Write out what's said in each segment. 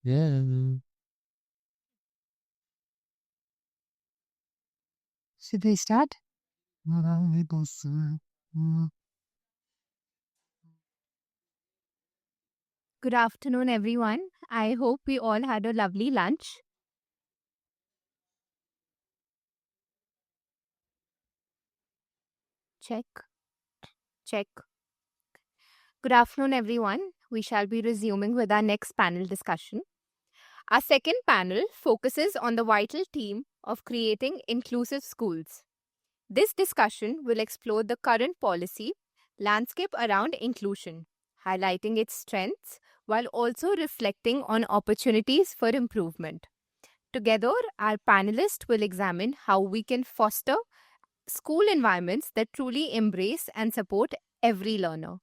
Yeah. Should we start? Good afternoon, everyone. I hope we all had a lovely lunch. Check, check. Good afternoon, everyone. We shall be resuming with our next panel discussion. Our second panel focuses on the vital theme of creating inclusive schools. This discussion will explore the current policy landscape around inclusion, highlighting its strengths while also reflecting on opportunities for improvement. Together, our panelists will examine how we can foster school environments that truly embrace and support every learner.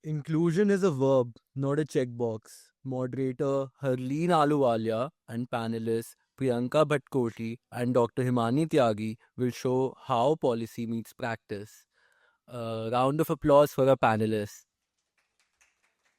Inclusion is a verb, not a checkbox. Moderator Harleen Aluwalia and panelists Priyanka Bhatkoti and Dr. Himani Tyagi will show how policy meets practice. A round of applause for our panelists.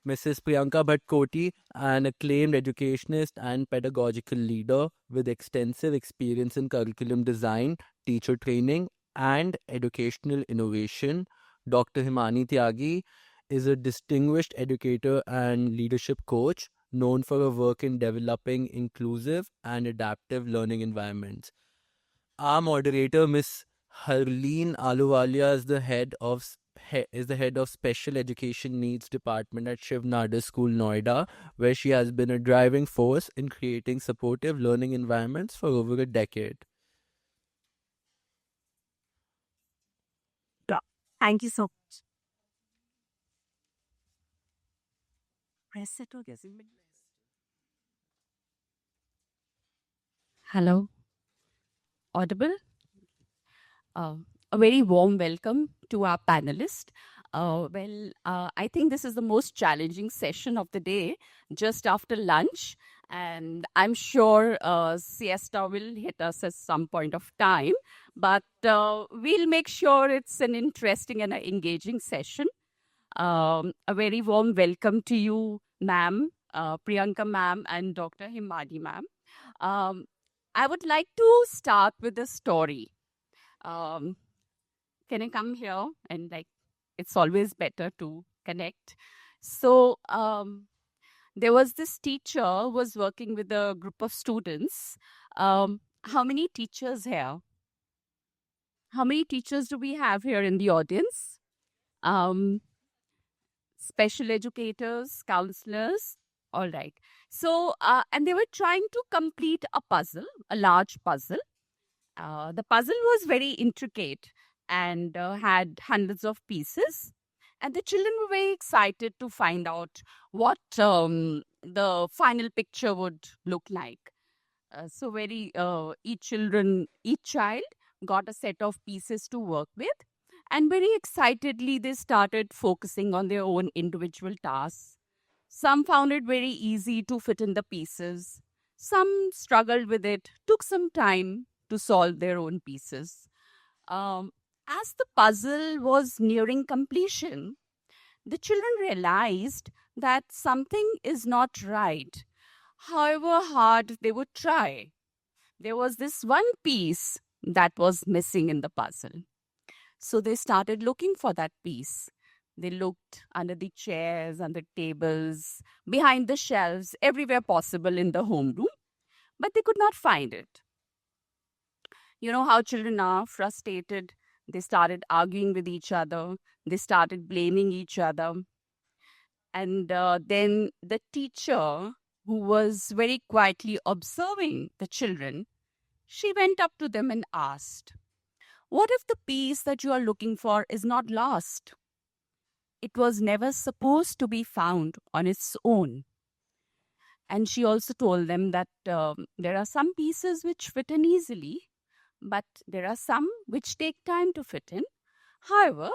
Mrs. Priyanka Bhatkoti, an acclaimed educationist and pedagogical leader with extensive experience in curriculum design, teacher training, and educational innovation. Dr. Himani Tyagi is a distinguished educator and leadership coach known for her work in developing inclusive and adaptive learning environments. Our moderator, Miss Harleen Aluwalia, is the head of special education needs department at Shiv Nada School, Noida, where she has been a driving force in creating supportive learning environments for over a decade. Yeah. Thank you so much. Press it or guess it. Hello, audible? Uh, a very warm welcome to our panelists. I think this is the most challenging session of the day, just after lunch. And I'm sure siesta will hit us at some point of time. But we'll make sure it's an interesting and an engaging session. A very warm welcome to you, ma'am, Priyanka ma'am, and Dr. Himadi ma'am. Um, I would like to start with a story. Um, can I come here? And like, it's always better to connect. So, there was this teacher who was working with a group of students. How many teachers here? How many teachers do we have here in the audience? Um, Special educators, counselors. All right. So, and they were trying to complete a puzzle, a large puzzle. The puzzle was very intricate and had hundreds of pieces. And the children were very excited to find out what the final picture would look like. Each child got a set of pieces to work with. And very excitedly, they started focusing on their own individual tasks. Some found it very easy to fit in the pieces. Some struggled with it, took some time to solve their own pieces. Um, as the puzzle was nearing completion, the children realized that something is not right. However hard they would try, there was this one piece that was missing in the puzzle. So they started looking for that piece. They looked under the chairs, under tables, behind the shelves, everywhere possible in the homeroom, but they could not find it. You know how children are frustrated. They started arguing with each other, they started blaming each other. And then the teacher, who was very quietly observing the children, she went up to them and asked, "What if the piece that you are looking for is not lost? It was never supposed to be found on its own." And she also told them that there are some pieces which fit in easily, but there are some which take time to fit in. However,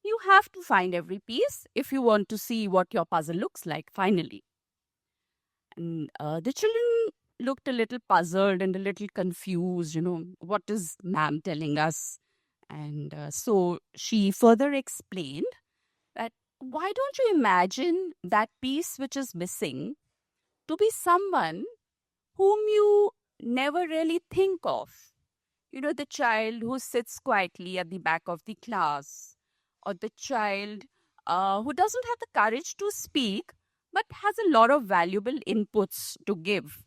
you have to find every piece if you want to see what your puzzle looks like finally. And the children looked a little puzzled and a little confused. What is ma'am telling us? And so she further explained that why don't you imagine that piece which is missing to be someone whom you never really think of? You know, the child who sits quietly at the back of the class, or the child who doesn't have the courage to speak but has a lot of valuable inputs to give.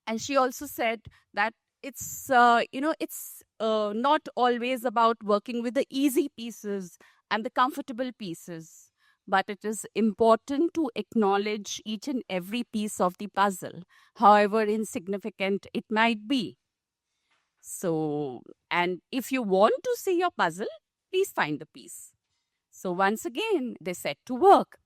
And she also said that it's not always about working with the easy pieces and the comfortable pieces, but it is important to acknowledge each and every piece of the puzzle, however insignificant it might be. So, and if you want to see your puzzle, please find the piece. So once again, they set to work.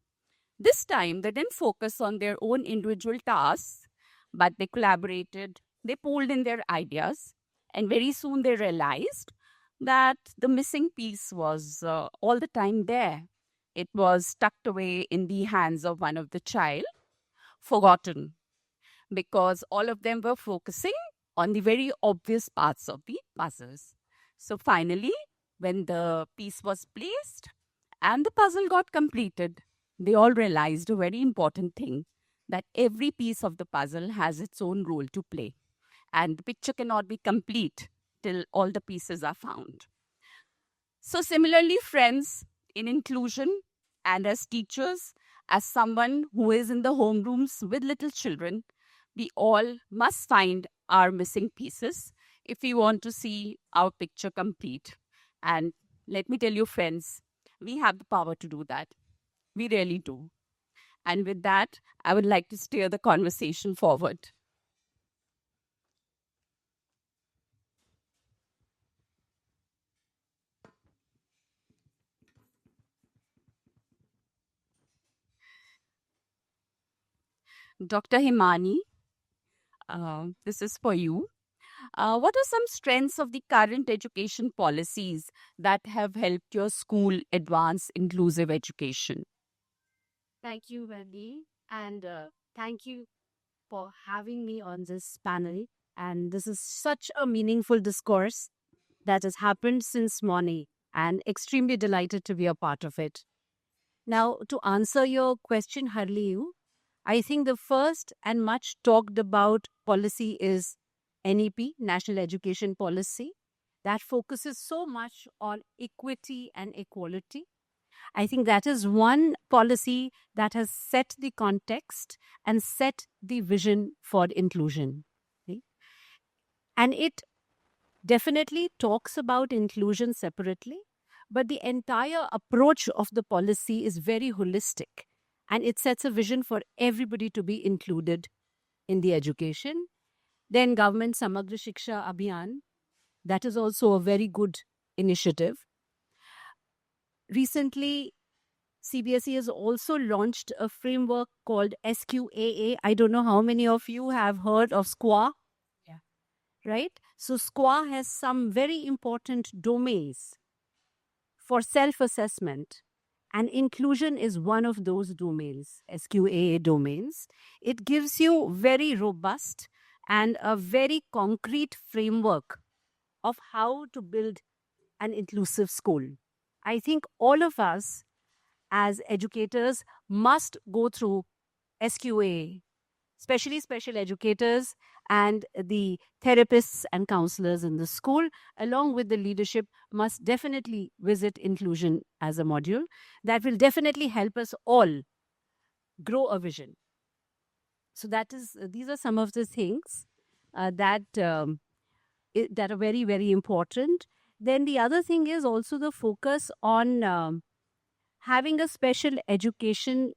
This time, they didn't focus on their own individual tasks, but they collaborated, they pooled in their ideas, and very soon they realized that the missing piece was all the time there. It was tucked away in the hands of one of the child, forgotten, because all of them were focusing on the very obvious parts of the puzzles. So finally, when the piece was placed and the puzzle got completed, they all realized a very important thing, that every piece of the puzzle has its own role to play. And the picture cannot be complete till all the pieces are found. So, similarly, friends, in inclusion and as teachers, as someone who is in the homerooms with little children, we all must find our missing pieces if we want to see our picture complete. And let me tell you, friends, we have the power to do that. We really do. And with that, I would like to steer the conversation forward. Dr. Himani, this is for you. What are some strengths of the current education policies that have helped your school advance inclusive education? Thank you, Wendy. And thank you for having me on this panel. And this is such a meaningful discourse that has happened since morning, and extremely delighted to be a part of it. Now, to answer your question, Harliu, I think the first and much talked about policy is NEP, National Education Policy, that focuses so much on equity and equality. I think that is one policy that has set the context and set the vision for inclusion. Okay? And it definitely talks about inclusion separately, but the entire approach of the policy is very holistic, and it sets a vision for everybody to be included in the education. Then government Samagra Shiksha Abhiyan, that is also a very good initiative. Recently, CBSE has also launched a framework called SQAA. I don't know how many of you have heard of SQA. Yeah. Right? So SQA has some very important domains for self-assessment, and inclusion is one of those domains, SQAA domains. It gives you very robust and a very concrete framework of how to build an inclusive school. I think all of us as educators must go through SQA, especially special educators and the therapists and counselors in the school, along with the leadership, must definitely visit inclusion as a module. That will definitely help us all grow a vision. So these are some of the things that are very, very important. Then the other thing is also the focus on having a special education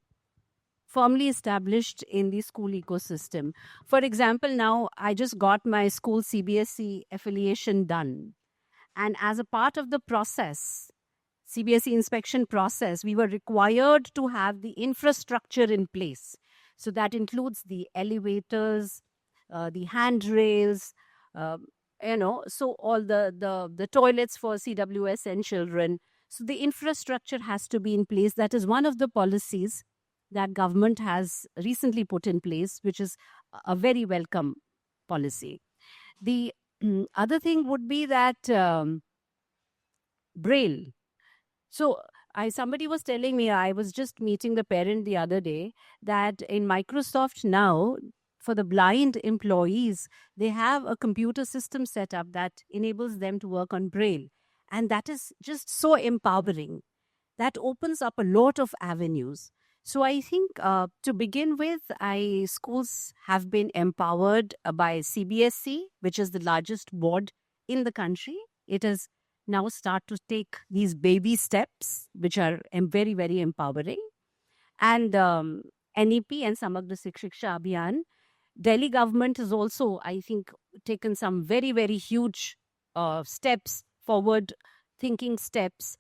firmly established in the school ecosystem. For example, now I just got my school CBSE affiliation done. And as a part of the process, CBSE inspection process, we were required to have the infrastructure in place. So that includes the elevators, the handrails, so all the toilets for CWS and children. So the infrastructure has to be in place. That is one of the policies that government has recently put in place, which is a very welcome policy. The other thing would be that Braille. So Somebody was telling me, I was just meeting the parent the other day, that in Microsoft now, for the blind employees, they have a computer system set up that enables them to work on Braille. And that is just so empowering. That opens up a lot of avenues. So I think to begin with, schools have been empowered by CBSE, which is the largest board in the country. It has now start to take these baby steps, which are very, very empowering. And NEP and Samagra Shiksha Abhiyan, Delhi government has also, I think, taken some very, very huge steps, forward thinking steps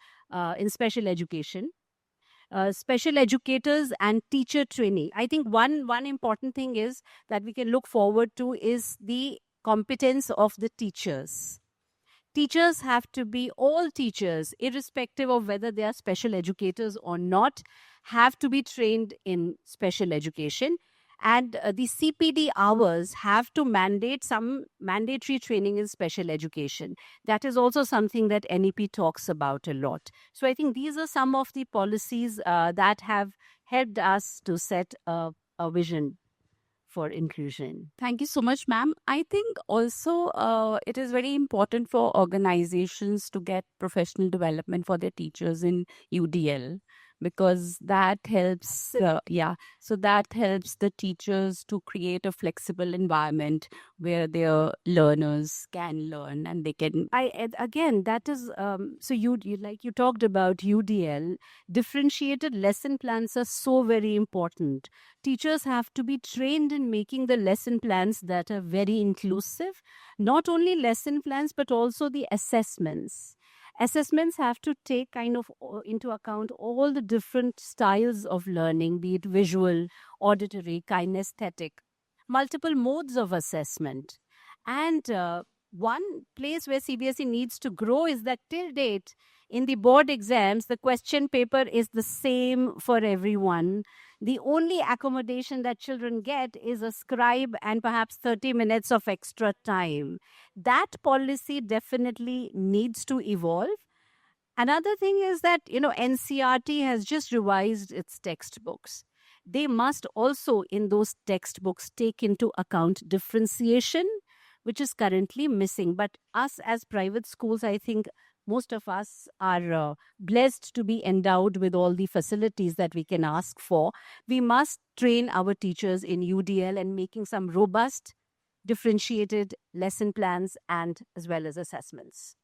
in special education. Special educators and teacher training. I think one important thing is that we can look forward to is the competence of the teachers. Teachers have to be, all teachers, irrespective of whether they are special educators or not, have to be trained in special education. And the CPD hours have to mandate some mandatory training in special education. That is also something that NEP talks about a lot. So I think these are some of the policies that have helped us to set a vision for inclusion. Thank you so much, ma'am. I think also it is very important for organizations to get professional development for their teachers in UDL, because that helps, so that helps the teachers to create a flexible environment where their learners can learn and they can. Again, that is so you like you talked about UDL. Differentiated lesson plans are so very important. Teachers have to be trained in making the lesson plans that are very inclusive. Not only lesson plans, but also the assessments. Assessments have to take kind of into account all the different styles of learning, be it visual, auditory, kinesthetic, multiple modes of assessment. And one place where CBSE needs to grow is that till date, in the board exams, the question paper is the same for everyone. The only accommodation that children get is a scribe and perhaps 30 minutes of extra time. That policy definitely needs to evolve. Another thing is that, NCRT has just revised its textbooks. They must also, in those textbooks, take into account differentiation, which is currently missing. But us as private schools, I think most of us are blessed to be endowed with all the facilities that we can ask for. We must train our teachers in UDL and making some robust, differentiated lesson plans and as well as assessments.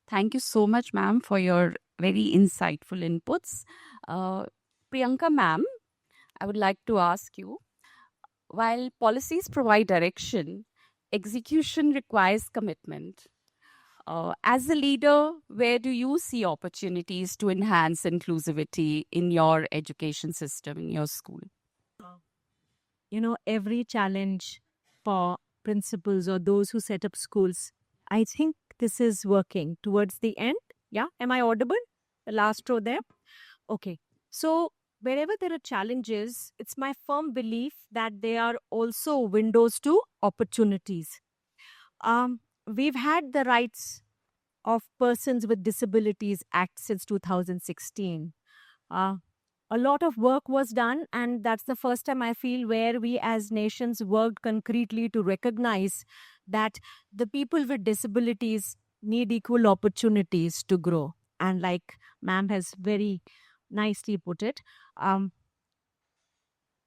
Thank you so much, ma'am, for your very insightful inputs. Priyanka, ma'am, I would like to ask you, while policies provide direction, execution requires commitment. As a leader, where do you see opportunities to enhance inclusivity in your education system, in your school? Every challenge for principals or those who set up schools, I think this is working towards the end. Yeah, am I audible? The last row there. Okay. So wherever there are challenges, it's my firm belief that they are also windows to opportunities. We've had the Rights of Persons with Disabilities Act since 2016. A lot of work was done, and that's the first time I feel where we as nations worked concretely to recognize that the people with disabilities need equal opportunities to grow. And like ma'am has very nicely put it,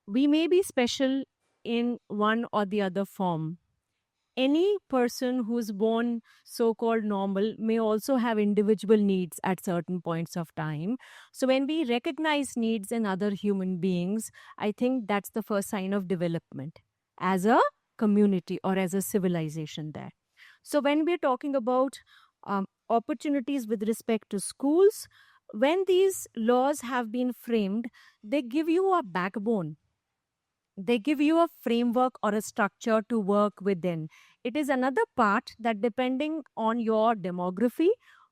we may be special in one or the other form. Any person who's born so-called normal may also have individual needs at certain points of time. So when we recognize needs in other human beings, I think that's the first sign of development as a community or as a civilization there. So when we're talking about opportunities with respect to schools, when these laws have been framed, they give you a backbone. They give you a framework or a structure to work within. It is another part that, depending on your demography,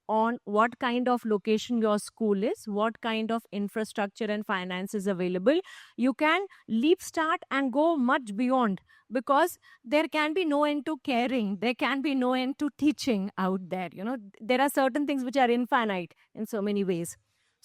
on what kind of location your school is, what kind of infrastructure and finance is available, you can leap start and go much beyond, because there can be no end to caring. There can be no end to teaching out there. There are certain things which are infinite in so many ways.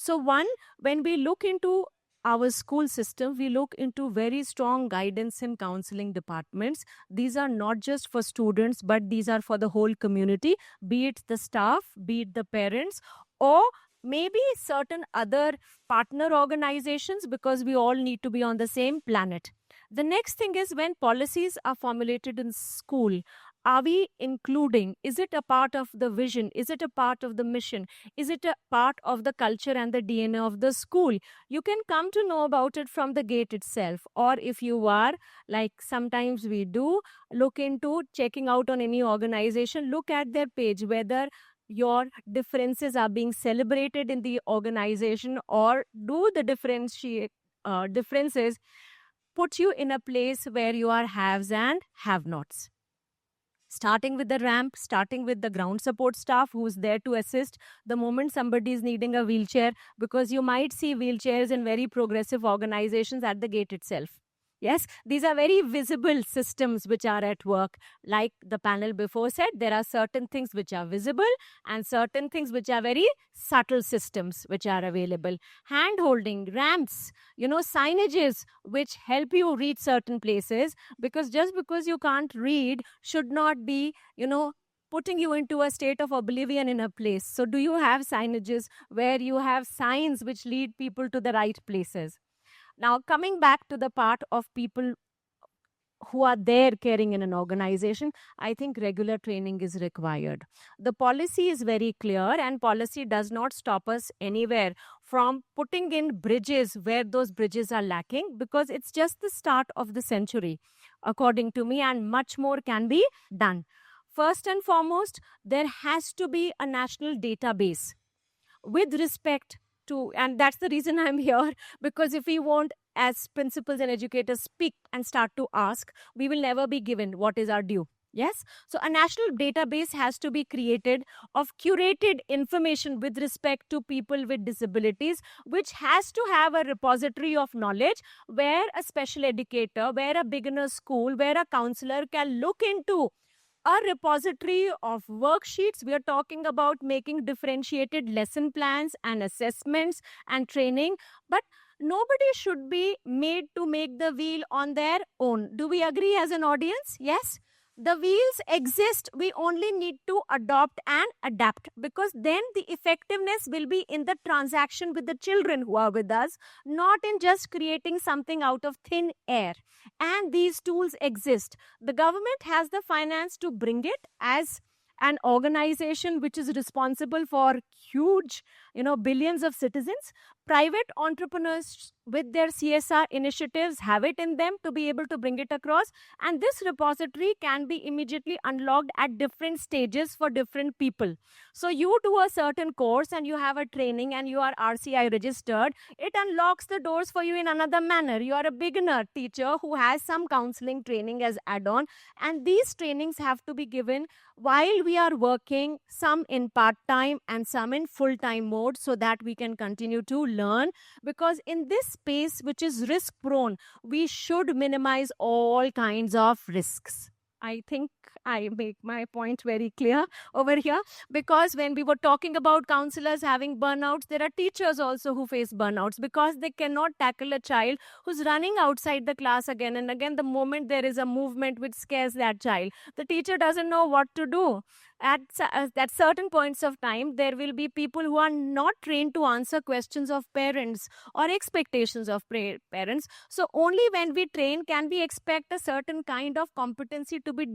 So, one, when we look into our school system, we look into very strong guidance and counseling departments. These are not just for students, but these are for the whole community, be it the staff, be it the parents, or maybe certain other partner organizations, because we all need to be on the same planet. The next thing is, when policies are formulated in school, are we including? Is it a part of the vision? Is it a part of the mission? Is it a part of the culture and the DNA of the school? You can come to know about it from the gate itself. Or if you are, like sometimes we do, look into checking out on any organization, look at their page, whether your differences are being celebrated in the organization, or do the differences put you in a place where you are haves and have nots. Starting with the ramp, starting with the ground support staff who's there to assist the moment somebody is needing a wheelchair, because you might see wheelchairs in very progressive organizations at the gate itself. Yes, these are very visible systems which are at work. Like the panel before said, there are certain things which are visible and certain things which are very subtle systems which are available. Hand holding, ramps, signages which help you reach certain places, because just because you can't read should not be, putting you into a state of oblivion in a place. So do you have signages where you have signs which lead people to the right places? Now, coming back to the part of people who are there caring in an organization, I think regular training is required. The policy is very clear, and policy does not stop us anywhere from putting in bridges where those bridges are lacking, because it's just the start of the century, according to me, and much more can be done. First and foremost, there has to be a national database with respect to, and that's the reason I'm here, because if we won't, as principals and educators, speak and start to ask, we will never be given what is our due. Yes, so a national database has to be created of curated information with respect to people with disabilities, which has to have a repository of knowledge where a special educator, where a beginner school, where a counselor can look into a repository of worksheets. We are talking about making differentiated lesson plans and assessments and training, but nobody should be made to make the wheel on their own. Do we agree as an audience? Yes. The wheels exist. We only need to adopt and adapt, because then the effectiveness will be in the transaction with the children who are with us, not in just creating something out of thin air. And these tools exist. The government has the finance to bring it as an organization which is responsible for huge, billions of citizens. Private entrepreneurs with their CSR initiatives have it in them to be able to bring it across. And this repository can be immediately unlocked at different stages for different people. So you do a certain course and you have a training and you are RCI registered, it unlocks the doors for you in another manner. You are a beginner teacher who has some counseling training as add-on, and these trainings have to be given while we are working, some in part-time and some in full-time mode, so that we can continue to learn. Because in this space, which is risk prone, we should minimize all kinds of risks. I think I make my point very clear over here, because when we were talking about counselors having burnouts, there are teachers also who face burnouts because they cannot tackle a child who's running outside the class again and again. The moment there is a movement which scares that child, the teacher doesn't know what to do. At certain points of time, there will be people who are not trained to answer questions of parents or expectations of parents. So only when we train can we expect a certain kind of competency to be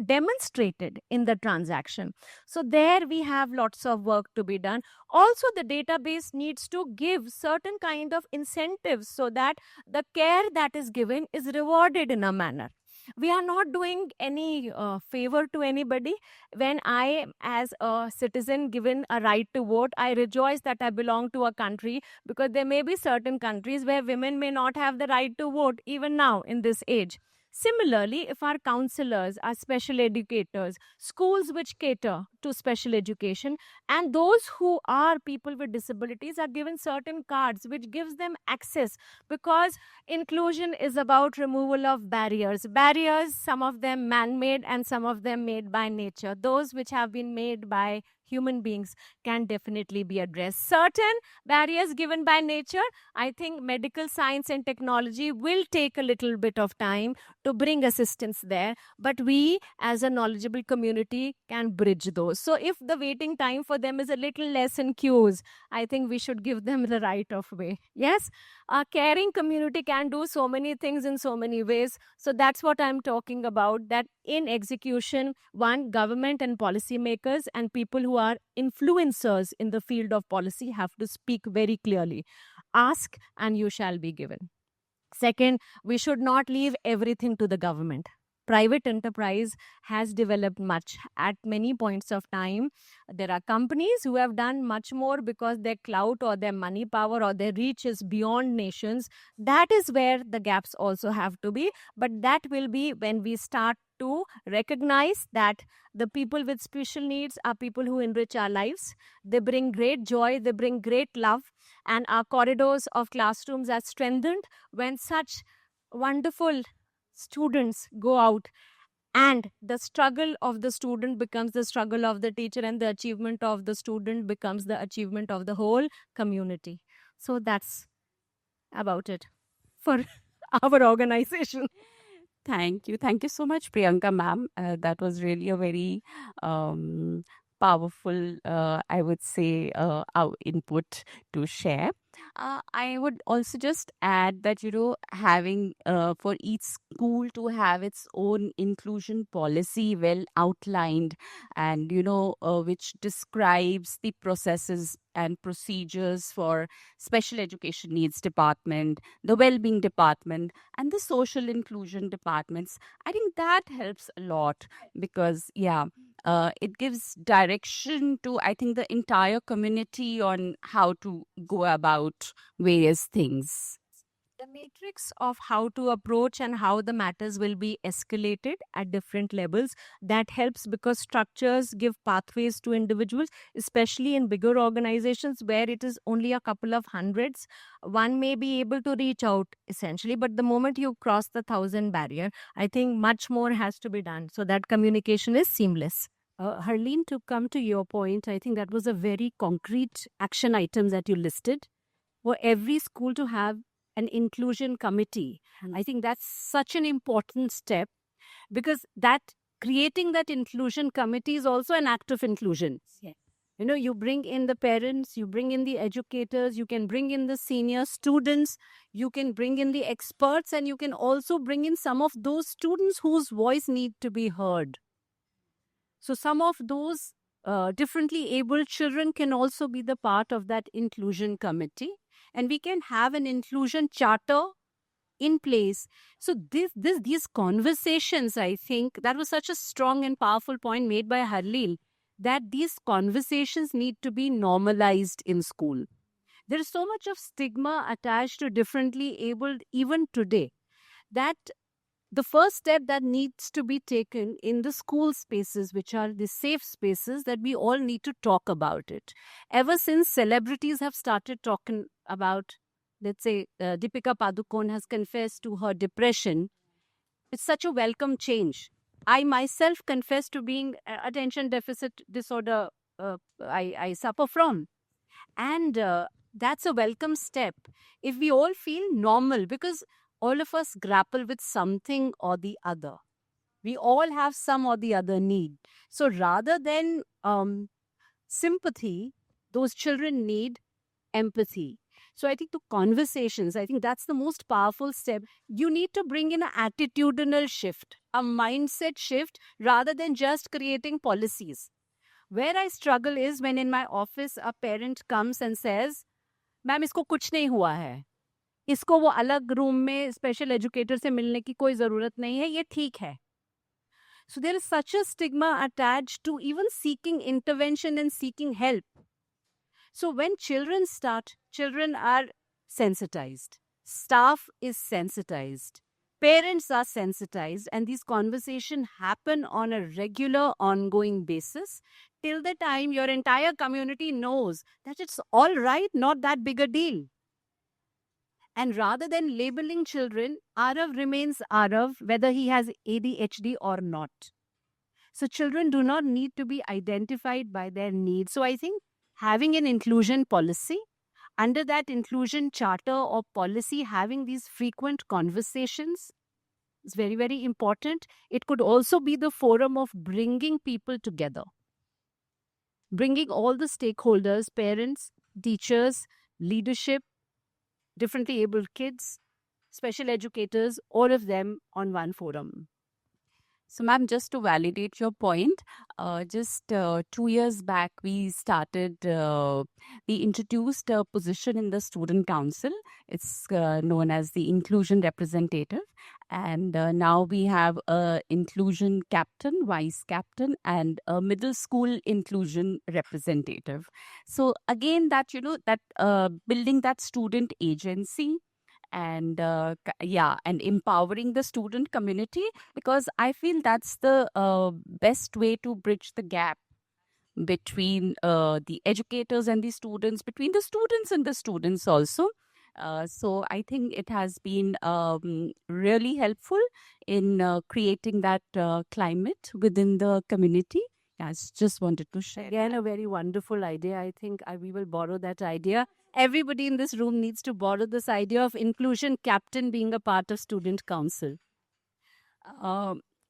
demonstrated in the transaction. So there we have lots of work to be done. Also, the database needs to give certain kind of incentives so that the care that is given is rewarded in a manner. We are not doing any favor to anybody. When I, as a citizen, given a right to vote, I rejoice that I belong to a country, because there may be certain countries where women may not have the right to vote even now in this age. Similarly, if our counselors, our special educators, schools which cater to special education, and those who are people with disabilities are given certain cards which gives them access, because inclusion is about removal of barriers. Barriers, some of them man-made and some of them made by nature. Those which have been made by human beings can definitely be addressed. Certain barriers given by nature, I think medical science and technology will take a little bit of time to bring assistance there, but we as a knowledgeable community can bridge those. So if the waiting time for them is a little less in queues, I think we should give them the right of way. Yes, a caring community can do so many things in so many ways. So that's what I'm talking about, that in execution, one, government and policymakers and people who are influencers in the field of policy have to speak very clearly. Ask and you shall be given. Second, we should not leave everything to the government. Private enterprise has developed much at many points of time. There are companies who have done much more because their clout or their money power or their reach is beyond nations. That is where the gaps also have to be. But that will be when we start to recognize that the people with special needs are people who enrich our lives. They bring great joy, they bring great love, and our corridors of classrooms are strengthened when such wonderful students go out, and the struggle of the student becomes the struggle of the teacher, and the achievement of the student becomes the achievement of the whole community. So that's about it for our organization. Thank you. Thank you so much, Priyanka ma'am. That was really a very powerful, I would say, our input to share. I would also just add that, having for each school to have its own inclusion policy well outlined, and, which describes the processes and procedures for special education needs department, the well-being department, and the social inclusion departments. I think that helps a lot because, it gives direction to, I think, the entire community on how to go about various things. The matrix of how to approach and how the matters will be escalated at different levels, that helps because structures give pathways to individuals, especially in bigger organizations where it is only a couple of hundreds. One may be able to reach out essentially, but the moment you cross the 1,000 barrier, I think much more has to be done so that communication is seamless. Harleen, to come to your point, I think that was a very concrete action item that you listed. For every school to have an inclusion committee, I think that's such an important step, because that creating that inclusion committee is also an act of inclusion. Yeah. You bring in the parents, you bring in the educators, you can bring in the senior students, you can bring in the experts, and you can also bring in some of those students whose voice need to be heard. So some of those differently abled children can also be the part of that inclusion committee, and we can have an inclusion charter in place. So these conversations, I think that was such a strong and powerful point made by Harleen, that these conversations need to be normalized in school. There is so much of stigma attached to differently abled even today, that the first step that needs to be taken in the school spaces, which are the safe spaces, that we all need to talk about it. Ever since celebrities have started talking about, let's say, Deepika Padukone has confessed to her depression, it's such a welcome change. I myself confess to being attention deficit disorder I suffer from. And that's a welcome step. If we all feel normal, because all of us grapple with something or the other. We all have some or the other need. So rather than sympathy, those children need empathy. So I think the conversations, I think that's the most powerful step. You need to bring in an attitudinal shift, a mindset shift, rather than just creating policies. Where I struggle is when in my office a parent comes and says, "Ma'am, isko kuch nahi hua hai. इसको वो अलग room में special educator से मिलने की कोई जरूरत नहीं है, ये ठीक है." So there is such a stigma attached to even seeking intervention and seeking help. So when children start, children are sensitized, staff is sensitized, parents are sensitized, and these conversations happen on a regular, ongoing basis till the time your entire community knows that it's all right, not that big a deal. And rather than labeling children, Arav remains Arav, whether he has ADHD or not. So children do not need to be identified by their needs. So I think having an inclusion policy, under that inclusion charter or policy, having these frequent conversations is very, very important. It could also be the forum of bringing people together, bringing all the stakeholders, parents, teachers, leadership, differently abled kids, special educators, all of them on one forum. So, ma'am, just to validate your point, just 2 years back, we introduced a position in the student council. It's known as the inclusion representative. And now we have a inclusion captain, vice captain, and a middle school inclusion representative. So again, that, building that student agency, and and empowering the student community, because I feel that's the best way to bridge the gap between the educators and the students, between the students and the students also. So I think it has been really helpful in creating that climate within the community. Yes, just wanted to share. Again, a very wonderful idea. I think we will borrow that idea. Everybody in this room needs to borrow this idea of inclusion captain being a part of student council.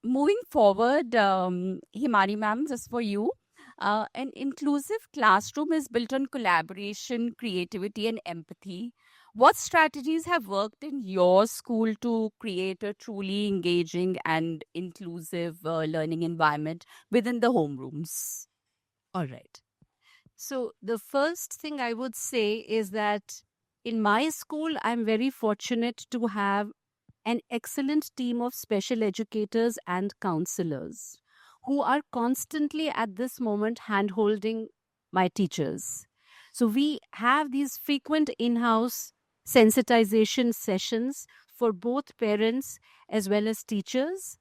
Moving forward, Himani ma'am, just for you, an inclusive classroom is built on collaboration, creativity, and empathy. What strategies have worked in your school to create a truly engaging and inclusive learning environment within the homerooms? All right. So, the first thing I would say is that in my school, I'm very fortunate to have an excellent team of special educators and counselors who are constantly at this moment hand-holding my teachers. So we have these frequent in-house sensitization sessions for both parents as well as teachers.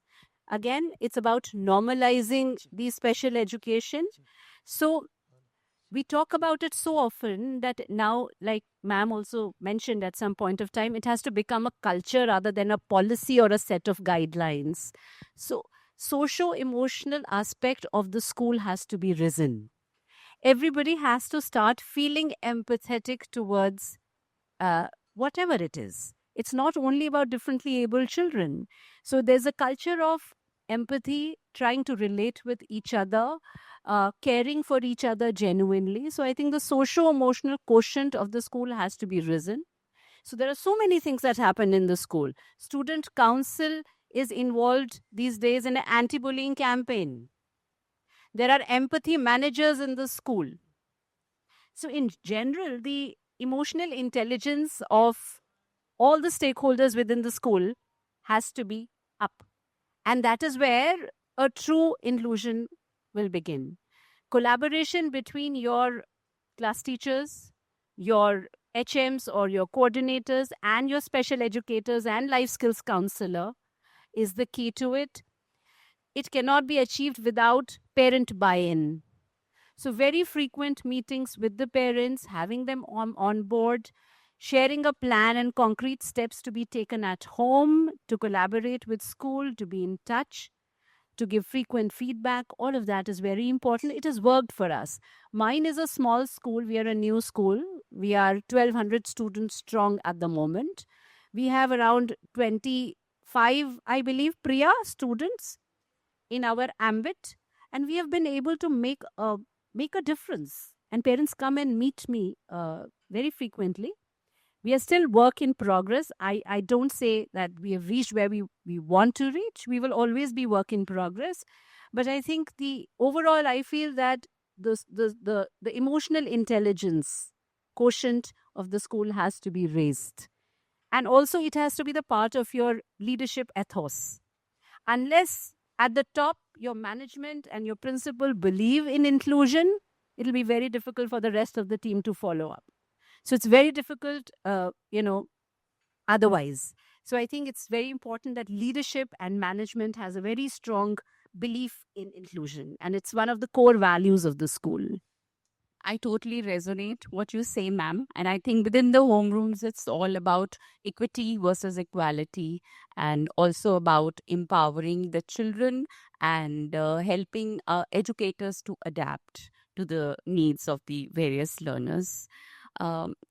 Again, it's about normalizing the special education. So we talk about it so often that now, like ma'am also mentioned at some point of time, it has to become a culture rather than a policy or a set of guidelines. So socio-emotional aspect of the school has to be risen. Everybody has to start feeling empathetic towards whatever it is. It's not only about differently abled children. So there's a culture of empathy, trying to relate with each other, caring for each other genuinely. So I think the socio-emotional quotient of the school has to be risen. So there are so many things that happen in the school. Student council is involved these days in an anti-bullying campaign. There are empathy managers in the school. So in general, the emotional intelligence of all the stakeholders within the school has to be up. And that is where a true inclusion will begin. Collaboration between your class teachers, your HMs or your coordinators, and your special educators and life skills counselor is the key to it. It cannot be achieved without parent buy-in. So very frequent meetings with the parents, having them on board, sharing a plan and concrete steps to be taken at home, to collaborate with school, to be in touch, to give frequent feedback. All of that is very important. It has worked for us. Mine is a small school. We are a new school. We are 1,200 students strong at the moment. We have around 25, I believe, Priya, students in our ambit. And we have been able to make a difference. And parents come and meet me very frequently. We are still work in progress. I don't say that we have reached where we want to reach. We will always be work in progress. But I think the overall, I feel that the emotional intelligence quotient of the school has to be raised. And also it has to be the part of your leadership ethos. Unless at the top, your management and your principal believe in inclusion, it'll be very difficult for the rest of the team to follow up. So it's very difficult, otherwise. So I think it's very important that leadership and management has a very strong belief in inclusion. And it's one of the core values of the school. I totally resonate what you say, ma'am. And I think within the homerooms, it's all about equity versus equality, and also about empowering the children and helping educators to adapt to the needs of the various learners.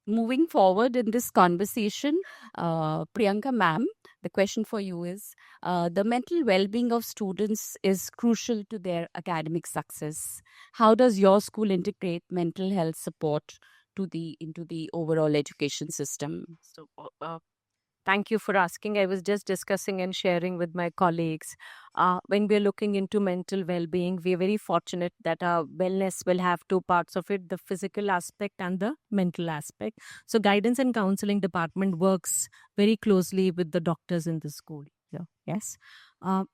Moving forward in this conversation, Priyanka ma'am, the question for you is the mental well being of students is crucial to their academic success. How does your school integrate mental health support into the overall education system? Thank you for asking. I was just discussing and sharing with my colleagues. When we're looking into mental well being, we're very fortunate that our wellness will have two parts of it, the physical aspect and the mental aspect. So, guidance and counseling department works very closely with the doctors in the school. Yeah. Yes.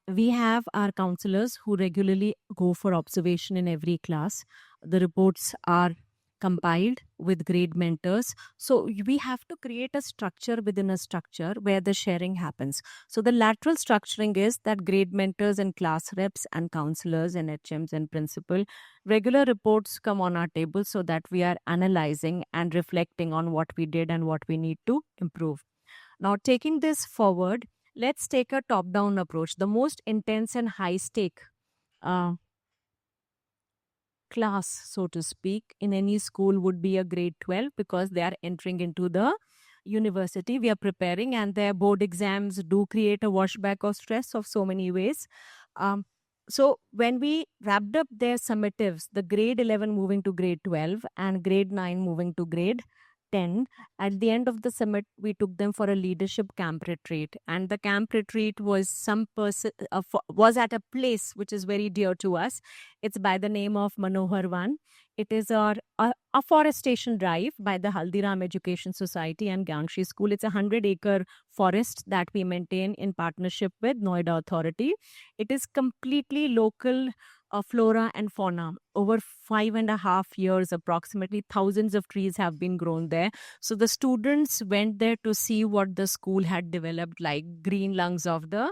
We have our counselors who regularly go for observation in every class. The reports are compiled with grade mentors. So we have to create a structure within a structure where the sharing happens. So the lateral structuring is that grade mentors and class reps and counselors and HMs and principal regular reports come on our table so that we are analyzing and reflecting on what we did and what we need to improve. Now, taking this forward, let's take a top down approach. The most intense and high stake uh, class, so to speak, in any school would be a grade 12 because they are entering into the university. We are preparing, and their board exams do create a washback of stress of so many ways. Um, so, when we wrapped up their summatives, the grade 11 moving to grade 12 and grade 9 moving to grade 10, at the end of the summit, we took them for a leadership camp retreat. And the camp retreat was was at a place which is very dear to us. It's by the name of Manohar Van. It is a afforestation drive by the Haldiram Education Society and Gangshi School. It's a 100-acre forest that we maintain in partnership with Noida Authority. It is completely local flora and fauna. Over 5.5 years, approximately thousands of trees have been grown there. So the students went there to see what the school had developed, like green lungs of the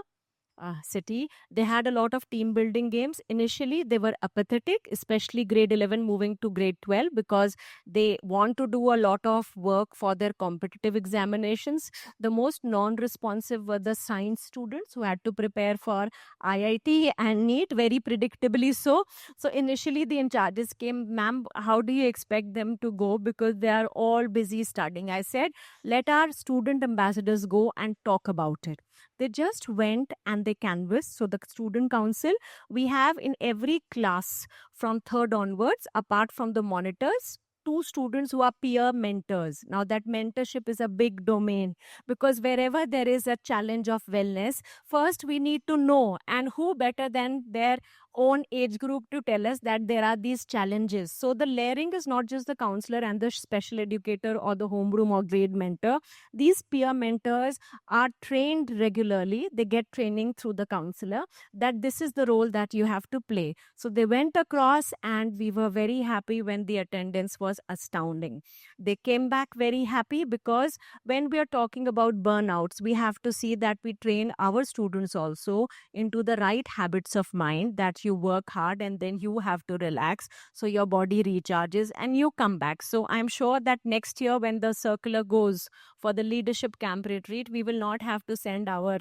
city. They had a lot of team building games. Initially, they were apathetic, especially grade 11 moving to grade 12, because they want to do a lot of work for their competitive examinations. The most non responsive were the science students who had to prepare for IIT and NEET, very predictably so. So, initially, the in charges came, ma'am, how do you expect them to go? Because they are all busy studying. I said, let our student ambassadors go and talk about it. They just went and they canvassed. So the student council, we have in every class from third onwards, apart from the monitors, two students who are peer mentors. Now that mentorship is a big domain, because wherever there is a challenge of wellness, first we need to know, and who better than their own age group to tell us that there are these challenges. So the layering is not just the counselor and the special educator or the homeroom or grade mentor. These peer mentors are trained regularly. They get training through the counselor that this is the role that you have to play. So they went across, and we were very happy when the attendance was astounding. They came back very happy, because when we are talking about burnouts, we have to see that we train our students also into the right habits of mind, that you work hard and then you have to relax so your body recharges and you come back. So I'm sure that next year when the circular goes for the leadership camp retreat, we will not have to send our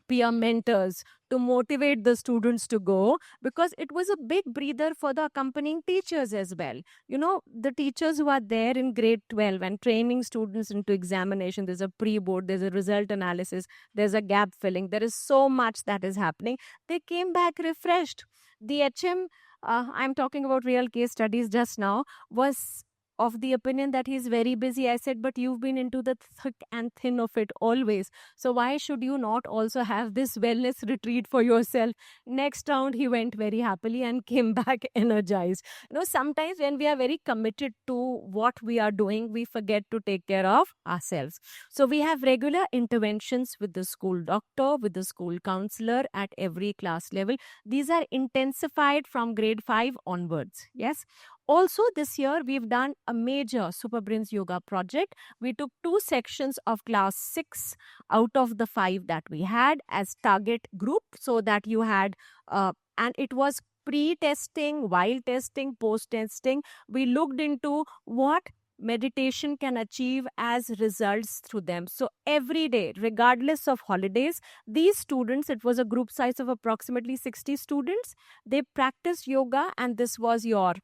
peer mentors to motivate the students to go, because it was a big breather for the accompanying teachers as well. You know, the teachers who are there in grade 12 and training students into examination, there's a pre-board, there's a result analysis, there's a gap filling, there is so much that is happening. They came back refreshed. The HM, I'm talking about real case studies just now, was of the opinion that he's very busy. I said, but you've been into the thick and thin of it always. So why should you not also have this wellness retreat for yourself? Next round, he went very happily and came back energized. You know, sometimes when we are very committed to what we are doing, we forget to take care of ourselves. So we have regular interventions with the school doctor, with the school counselor at every class level. These are intensified from grade 5 onwards. Yes. Also, this year, we've done a major Super Brains Yoga project. We took 2 sections of class 6 out of the 5 that we had as target group, so that you had, and it was pre-testing, while testing, post-testing, we looked into what meditation can achieve as results through them. So every day, regardless of holidays, these students, it was a group size of approximately 60 students, they practiced yoga, and this was your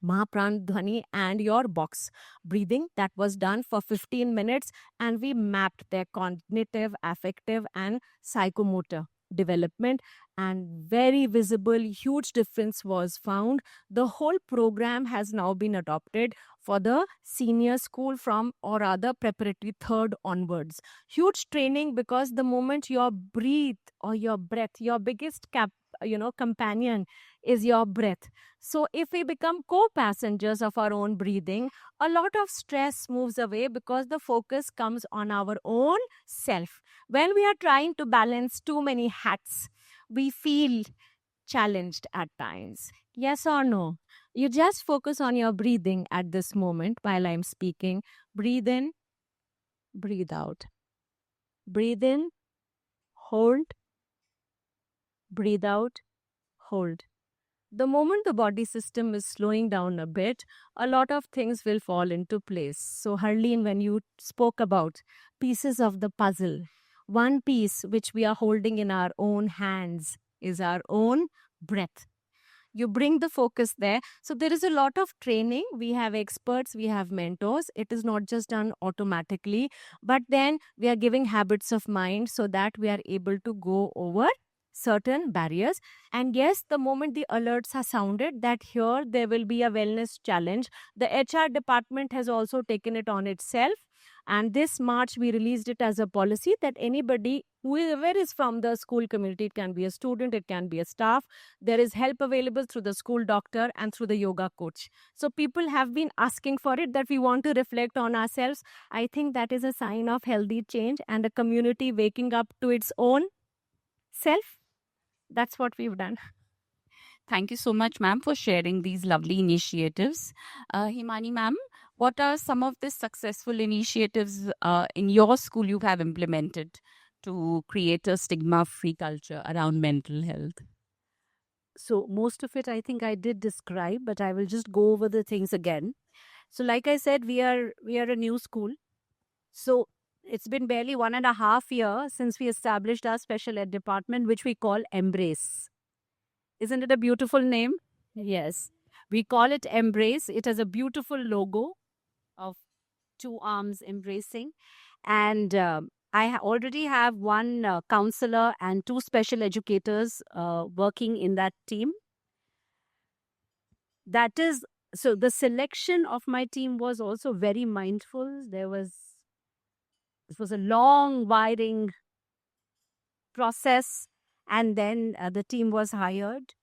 Mahapran Dhwani and your box breathing that was done for 15 minutes, and we mapped their cognitive, affective, and psychomotor development, and very visible huge difference was found. The whole program has now been adopted for the senior school from, or rather preparatory third onwards. Huge training, because the moment your breathe or your breath, your biggest companion is your breath. So if we become co-passengers of our own breathing, a lot of stress moves away because the focus comes on our own self. When we are trying to balance too many hats, we feel challenged at times. Yes or no? You just focus on your breathing at this moment while I'm speaking. Breathe in, breathe out. Breathe in, hold, breathe out, hold. The moment the body system is slowing down a bit, a lot of things will fall into place. So, Harleen, when you spoke about pieces of the puzzle, one piece which we are holding in our own hands is our own breath. You bring the focus there. So, there is a lot of training. We have experts, we have mentors. It is not just done automatically, but then we are giving habits of mind so that we are able to go over certain barriers. And yes, the moment the alerts are sounded that here there will be a wellness challenge, the HR department has also taken it on itself. And this March, we released it as a policy that anybody, whoever is from the school community, it can be a student, it can be a staff, there is help available through the school doctor and through the yoga coach. So people have been asking for it, that we want to reflect on ourselves. I think that is a sign of healthy change and a community waking up to its own self. That's what we've done. Thank you so much, ma'am, for sharing these lovely initiatives. Himani, ma'am, what are some of the successful initiatives in your school you have implemented to create a stigma-free culture around mental health? So most of it I think I did describe, but I will just go over the things again. So like I said, we are a new school. So it's been barely 1.5 years since we established our special ed department, which we call Embrace. Isn't it a beautiful name? Yes. We call it Embrace. It has a beautiful logo of 2 arms embracing. And I already have 1 counselor and 2 special educators working in that team. That is, so the selection of my team was also very mindful. It was a long, wiring process, and then the team was hired.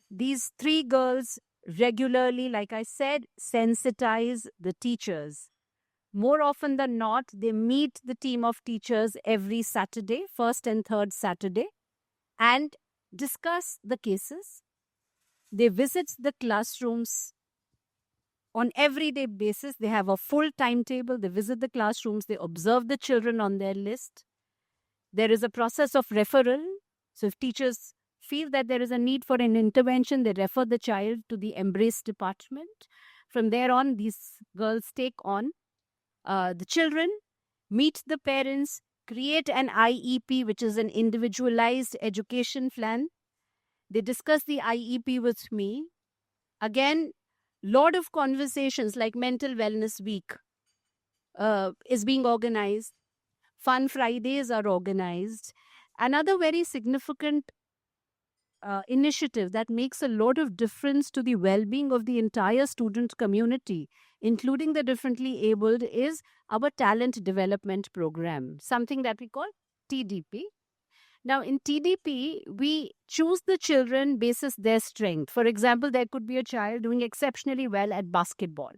These 3 girls regularly, like I said, sensitize the teachers. More often than not, they meet the team of teachers every Saturday, first and third Saturday, and discuss the cases. They visit the classrooms on everyday basis. They have a full timetable. They visit the classrooms. They observe the children on their list. There is a process of referral. So if teachers feel that there is a need for an intervention, they refer the child to the Embrace department. From there on, these girls take on the children, meet the parents, create an IEP, which is an individualized education plan. They discuss the IEP with me. Again, lot of conversations like Mental Wellness Week is being organized. Fun Fridays are organized. Another very significant initiative that makes a lot of difference to the well-being of the entire student community, including the differently abled, is our talent development program, something that we call TDP. Now, in TDP, we choose the children basis their strength. For example, there could be a child doing exceptionally well at basketball.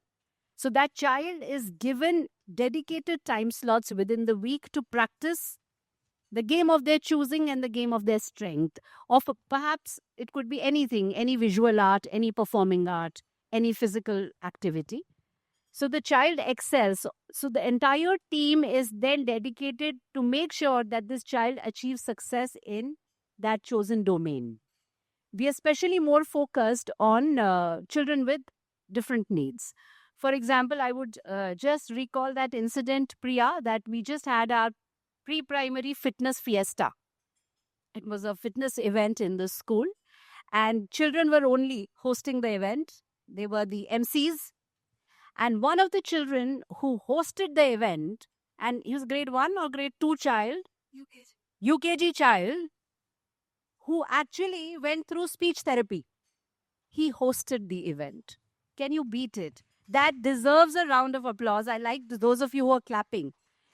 So that child is given dedicated time slots within the week to practice the game of their choosing and the game of their strength. Or perhaps it could be anything, any visual art, any performing art, any physical activity. So the child excels. So the entire team is then dedicated to make sure that this child achieves success in that chosen domain. we are especially more focused on children with different needs. For example, I would just recall that incident, Priya, that we just had our pre-primary fitness fiesta. It was a fitness event in the school, and children were only hosting the event. They were the MCs. And one of the children who hosted the event, and he was grade 1 or grade 2 child, UKG child, who actually went through speech therapy. He hosted the event. Can you beat it? That deserves a round of applause. I like those of you who are clapping.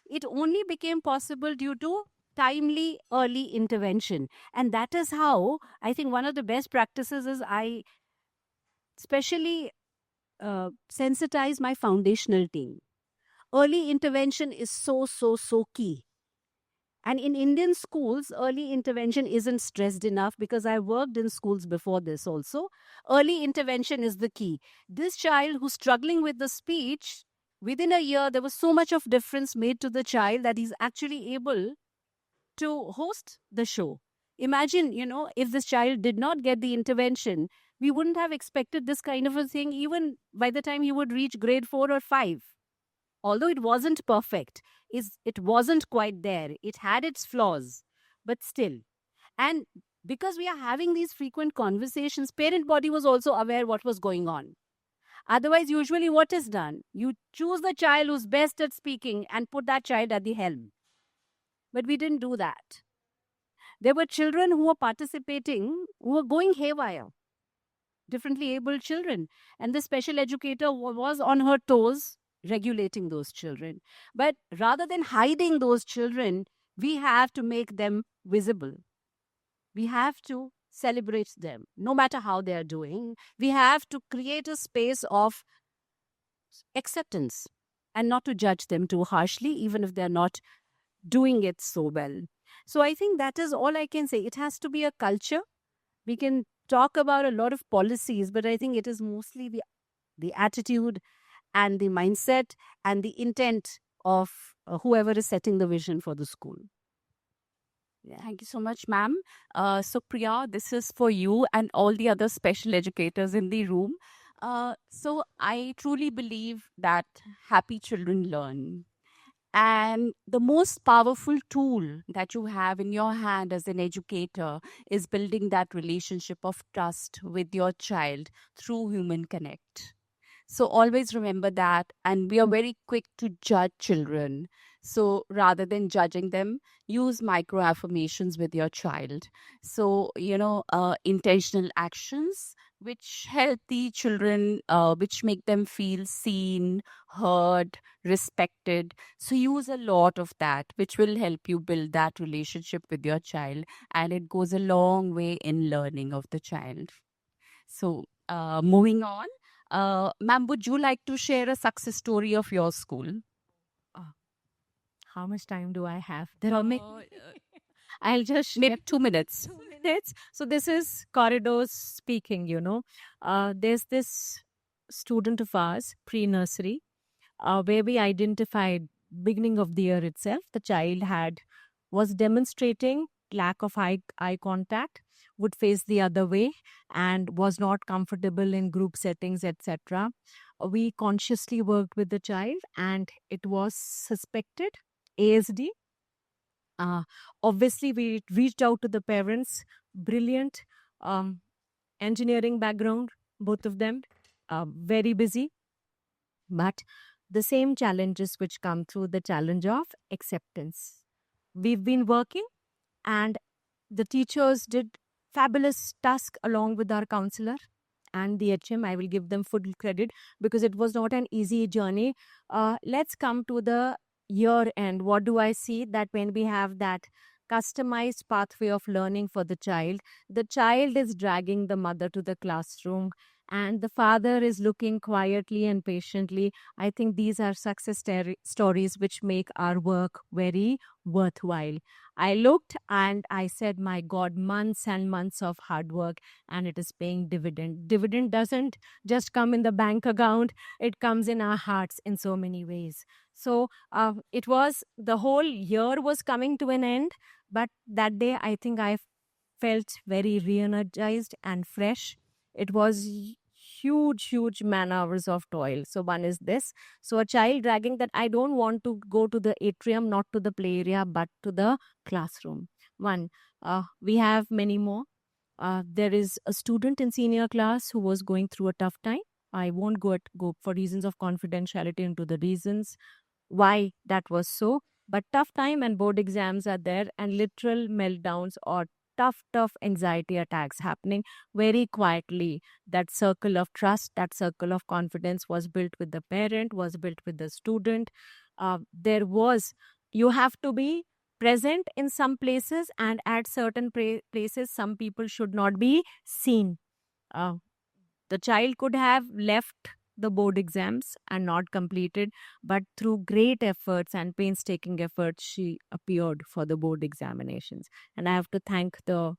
It only became possible due to timely early intervention. And that is how I think one of the best practices is I specially sensitize my foundational team. Early intervention is so key. And in Indian schools, early intervention isn't stressed enough because I worked in schools before this also. Early intervention is the key. This child who's struggling with the speech, within a year, there was so much of difference made to the child that he's actually able to host the show. Imagine, if this child did not get the intervention, we wouldn't have expected this kind of a thing even by the time he would reach grade 4 or 5. Although it wasn't perfect, it wasn't quite there. It had its flaws, but still. And because we are having these frequent conversations, parent body was also aware what was going on. Otherwise, usually what is done? You choose the child who's best at speaking and put that child at the helm. But we didn't do that. There were children who were participating, who were going haywire. Differently abled children. And the special educator was on her toes regulating those children. But rather than hiding those children, we have to make them visible. We have to celebrate them, no matter how they are doing. We have to create a space of acceptance and not to judge them too harshly, even if they're not doing it so well. So I think that is all I can say. It has to be a culture. We can talk about a lot of policies, but I think it is mostly the attitude and the mindset and the intent of whoever is setting the vision for the school. Thank you so much, ma'am. So, Priya, this is for you and all the other special educators in the room. So, I truly believe that happy children learn. And the most powerful tool that you have in your hand as an educator is building that relationship of trust with your child through human connect. So always remember that. And we are very quick to judge children. So rather than judging them, use micro affirmations with your child. So, intentional actions which help the children, which make them feel seen, heard, respected. So use a lot of that, which will help you build that relationship with your child. And it goes a long way in learning of the child. So moving on. Ma'am, would you like to share a success story of your school? How much time do I have? There are many. I'll just share. Maybe 2 minutes. 2 minutes. So this is corridors speaking, There's this student of ours, pre-nursery, where we identified beginning of the year itself, the child was demonstrating lack of eye contact, would face the other way, and was not comfortable in group settings, etc. We consciously worked with the child, and it was suspected ASD. Obviously, we reached out to the parents. Brilliant engineering background, both of them, very busy. But the same challenges which come through, the challenge of acceptance. We've been working, and the teachers did fabulous task along with our counselor and the HM. I will give them full credit because it was not an easy journey. Let's come to the year end. What do I see? That when we have that customized pathway of learning for the child is dragging the mother to the classroom, and the father is looking quietly and patiently. I think these are success stories which make our work very worthwhile. I looked and I said, my God, months and months of hard work, and it is paying dividend. Dividend doesn't just come in the bank account, it comes in our hearts in so many ways. So the whole year was coming to an end, but that day I think I felt very re-energized and fresh. It was huge man hours of toil. So one is this. So a child dragging that I don't want to go to the atrium, not to the play area, but to the classroom. One, we have many more. There is a student in senior class who was going through a tough time. I won't go for reasons of confidentiality into the reasons why that was so. But tough time and board exams are there, and literal meltdowns or tough anxiety attacks happening very quietly. That circle of trust, that circle of confidence was built with the parent, was built with the student. You have to be present in some places, and at certain places, some people should not be seen. Uh, the child could have left the board exams and not completed, but through great efforts and painstaking efforts, she appeared for the board examinations. And I have to thank the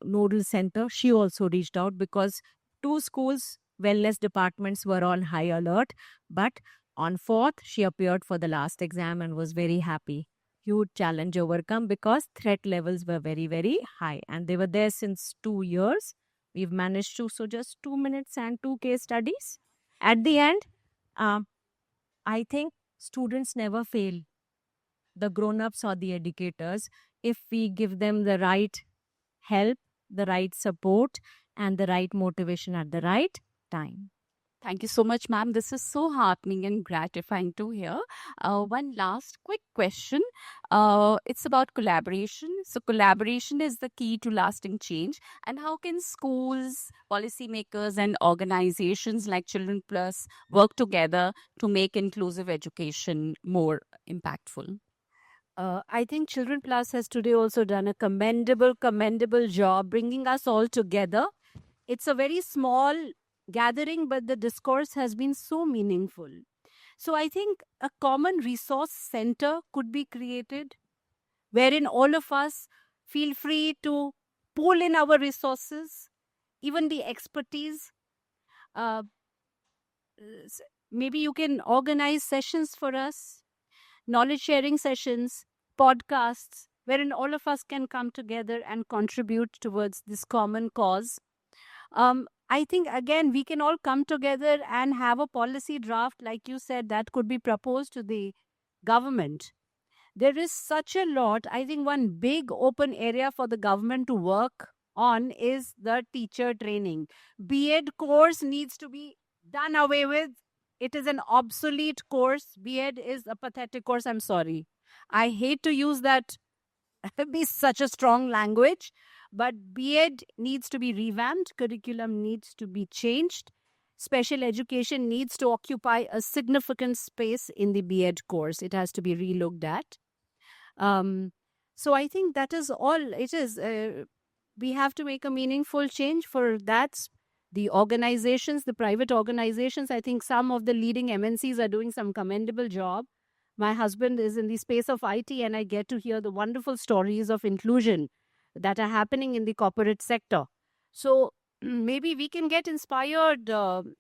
nodal center. She also reached out because two schools, wellness departments were on high alert. But on 4th, she appeared for the last exam and was very happy. Huge challenge overcome because threat levels were very high, and they were there since 2 years. We've managed to, so just 2 minutes and 2 case studies. At the end, I think students never fail, the grown-ups or the educators, if we give them the right help, the right support, and the right motivation at the right time. Thank you so much, ma'am. This is so heartening and gratifying to hear. One last quick question. It's about collaboration. So, collaboration is the key to lasting change. And how can schools, policymakers, and organizations like Children Plus work together to make inclusive education more impactful? I think Children Plus has today also done a commendable job bringing us all together. It's a very small gathering, but the discourse has been so meaningful. So I think a common resource center could be created wherein all of us feel free to pool in our resources, even the expertise. Maybe you can organize sessions for us, knowledge sharing sessions, podcasts, wherein all of us can come together and contribute towards this common cause. I think, again, we can all come together and have a policy draft, like you said, that could be proposed to the government. There is such a lot. I think one big open area for the government to work on is the teacher training. B.Ed course needs to be done away with. It is an obsolete course. B.Ed is a pathetic course. I'm sorry. I hate to use that, be such a strong language, but B.Ed needs to be revamped. Curriculum needs to be changed. Special education needs to occupy a significant space in the B.Ed course. It has to be relooked at. So I think that is all it is. We have to make a meaningful change. For that, the organizations, the private organizations, I think some of the leading MNCs are doing some commendable job. My husband is in the space of IT, and I get to hear the wonderful stories of inclusion that are happening in the corporate sector. So maybe we can get inspired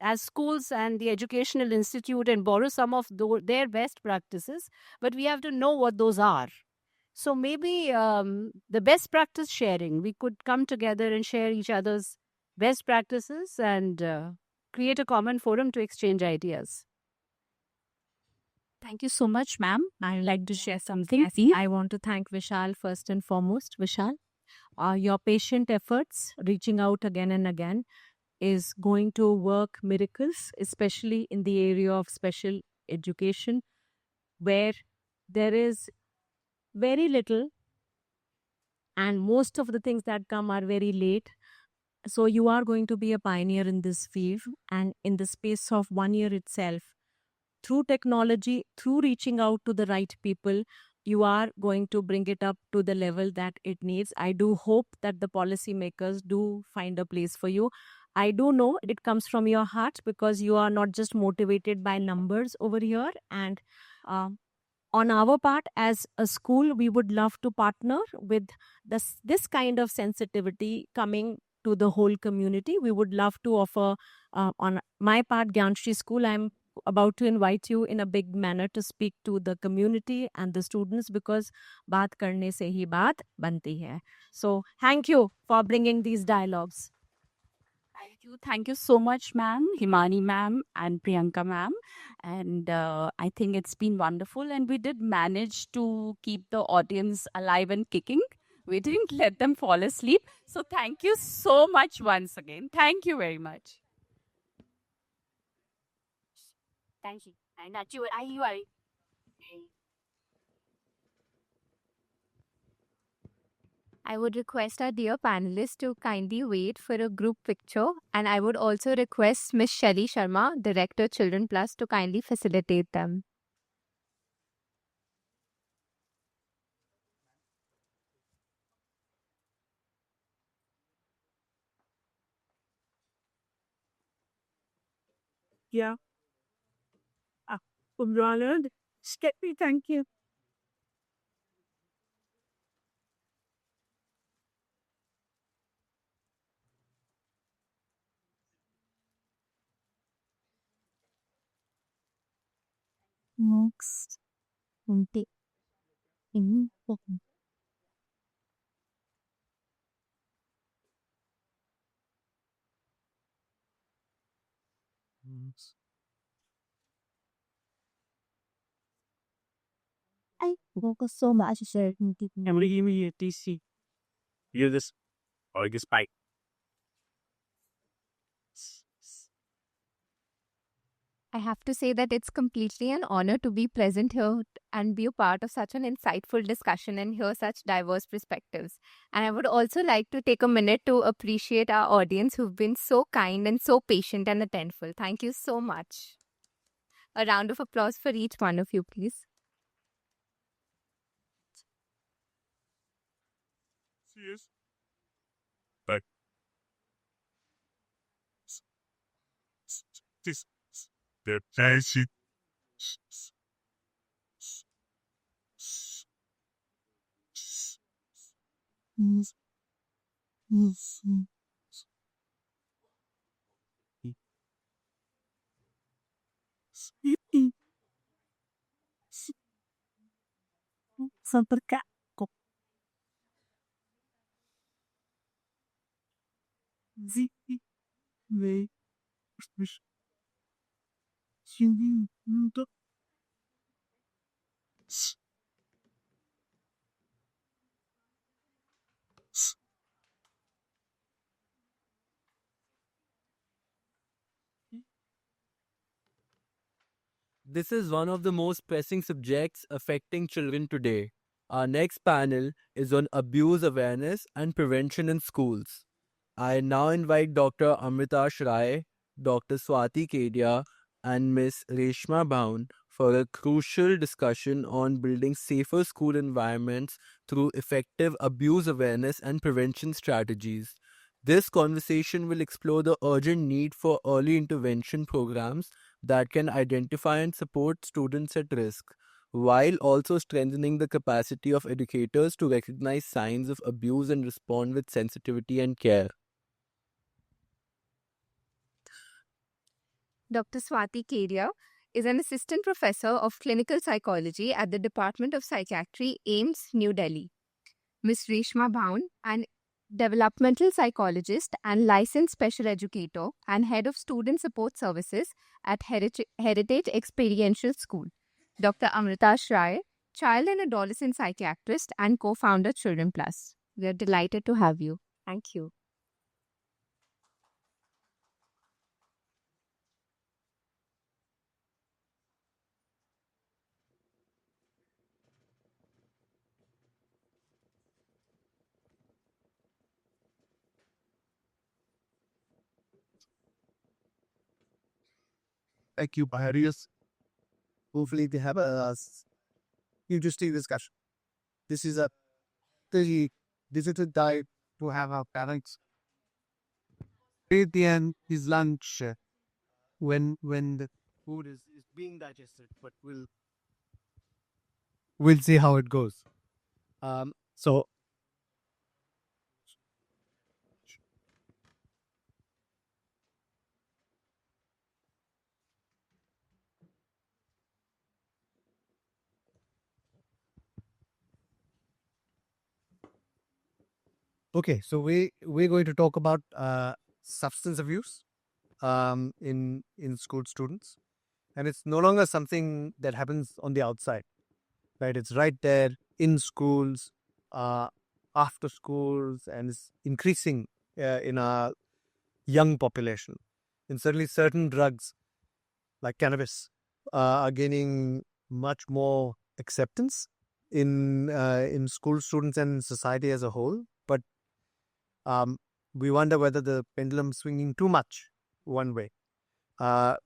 as schools and the educational institute and borrow some of their best practices, but we have to know what those are. So maybe the best practice sharing, we could come together and share each other's best practices and create a common forum to exchange ideas. Thank you so much, ma'am. I'd like to share something. Yes, I want to thank Vishal first and foremost. Vishal, your patient efforts, reaching out again and again, is going to work miracles, especially in the area of special education, where there is very little and most of the things that come are very late. So you are going to be a pioneer in this field, and in the space of 1 year itself, through technology, through reaching out to the right people, you are going to bring it up to the level that it needs. I do hope that the policymakers do find a place for you. I do know it comes from your heart because you are not just motivated by numbers over here. And on our part, as a school, we would love to partner with this kind of sensitivity coming to the whole community. We would love to offer, on my part, Gyanshri School, I'm about to invite you in a big manner to speak to the community and the students because बात करने से ही बात बनती है. So thank you for bringing these dialogues. Thank you. Thank you so much, ma'am, Himani ma'am, and Priyanka ma'am. And I think it's been wonderful. And we did manage to keep the audience alive and kicking. We didn't let them fall asleep. So thank you so much once again. Thank you very much. Thank you. And that you are. I would request our dear panelists to kindly wait for a group picture, and I would also request Miss Shelly Sharma, Director Children Plus, to kindly facilitate them. Yeah. Ronald, Steppy, thank you. Next. I focus so much certainty. Emily, give me a TC. Use this or this pipe. I have to say that it's completely an honor to be present here and be a part of such an insightful discussion and hear such diverse perspectives. And I would also like to take a minute to appreciate our audience who've been so kind and so patient and attentive. Thank you so much. A round of applause for each one of you, please. Yes. But this the basic Samperka. Zipi. Ve. Şimdi. This is one of the most pressing subjects affecting children today. Our next panel is on abuse awareness and prevention in schools. I now invite Dr. Amritash Rai, Dr. Swati Kedia, and Ms. Reshma Bhaun for a crucial discussion on building safer school environments through effective abuse awareness and prevention strategies. This conversation will explore the urgent need for early intervention programs that can identify and support students at risk, while also strengthening the capacity of educators to recognize signs of abuse and respond with sensitivity and care. Dr. Swati Kedia is an assistant professor of clinical psychology at the Department of Psychiatry, AIMS, New Delhi. Ms. Reshma Bhaun, an developmental psychologist and licensed special educator and head of student support services at Heritage Experiential School. Dr. Amritash Rai, child and adolescent psychiatrist and co-founder Children Plus. We are delighted to have you. Thank you. thank you, Baharius. Hopefully they have a interesting discussion. This is a very digital diet to have our parents. At the end, his lunch when the food is being digested, but we'll see how it goes. So Okay, so we're going to talk about substance abuse in school students, and it's no longer something that happens on the outside, right? It's right there in schools, after schools, and it's increasing in our young population. And certainly, certain drugs like cannabis are gaining much more acceptance in school students and in society as a whole. But we wonder whether the pendulum swinging too much one way. I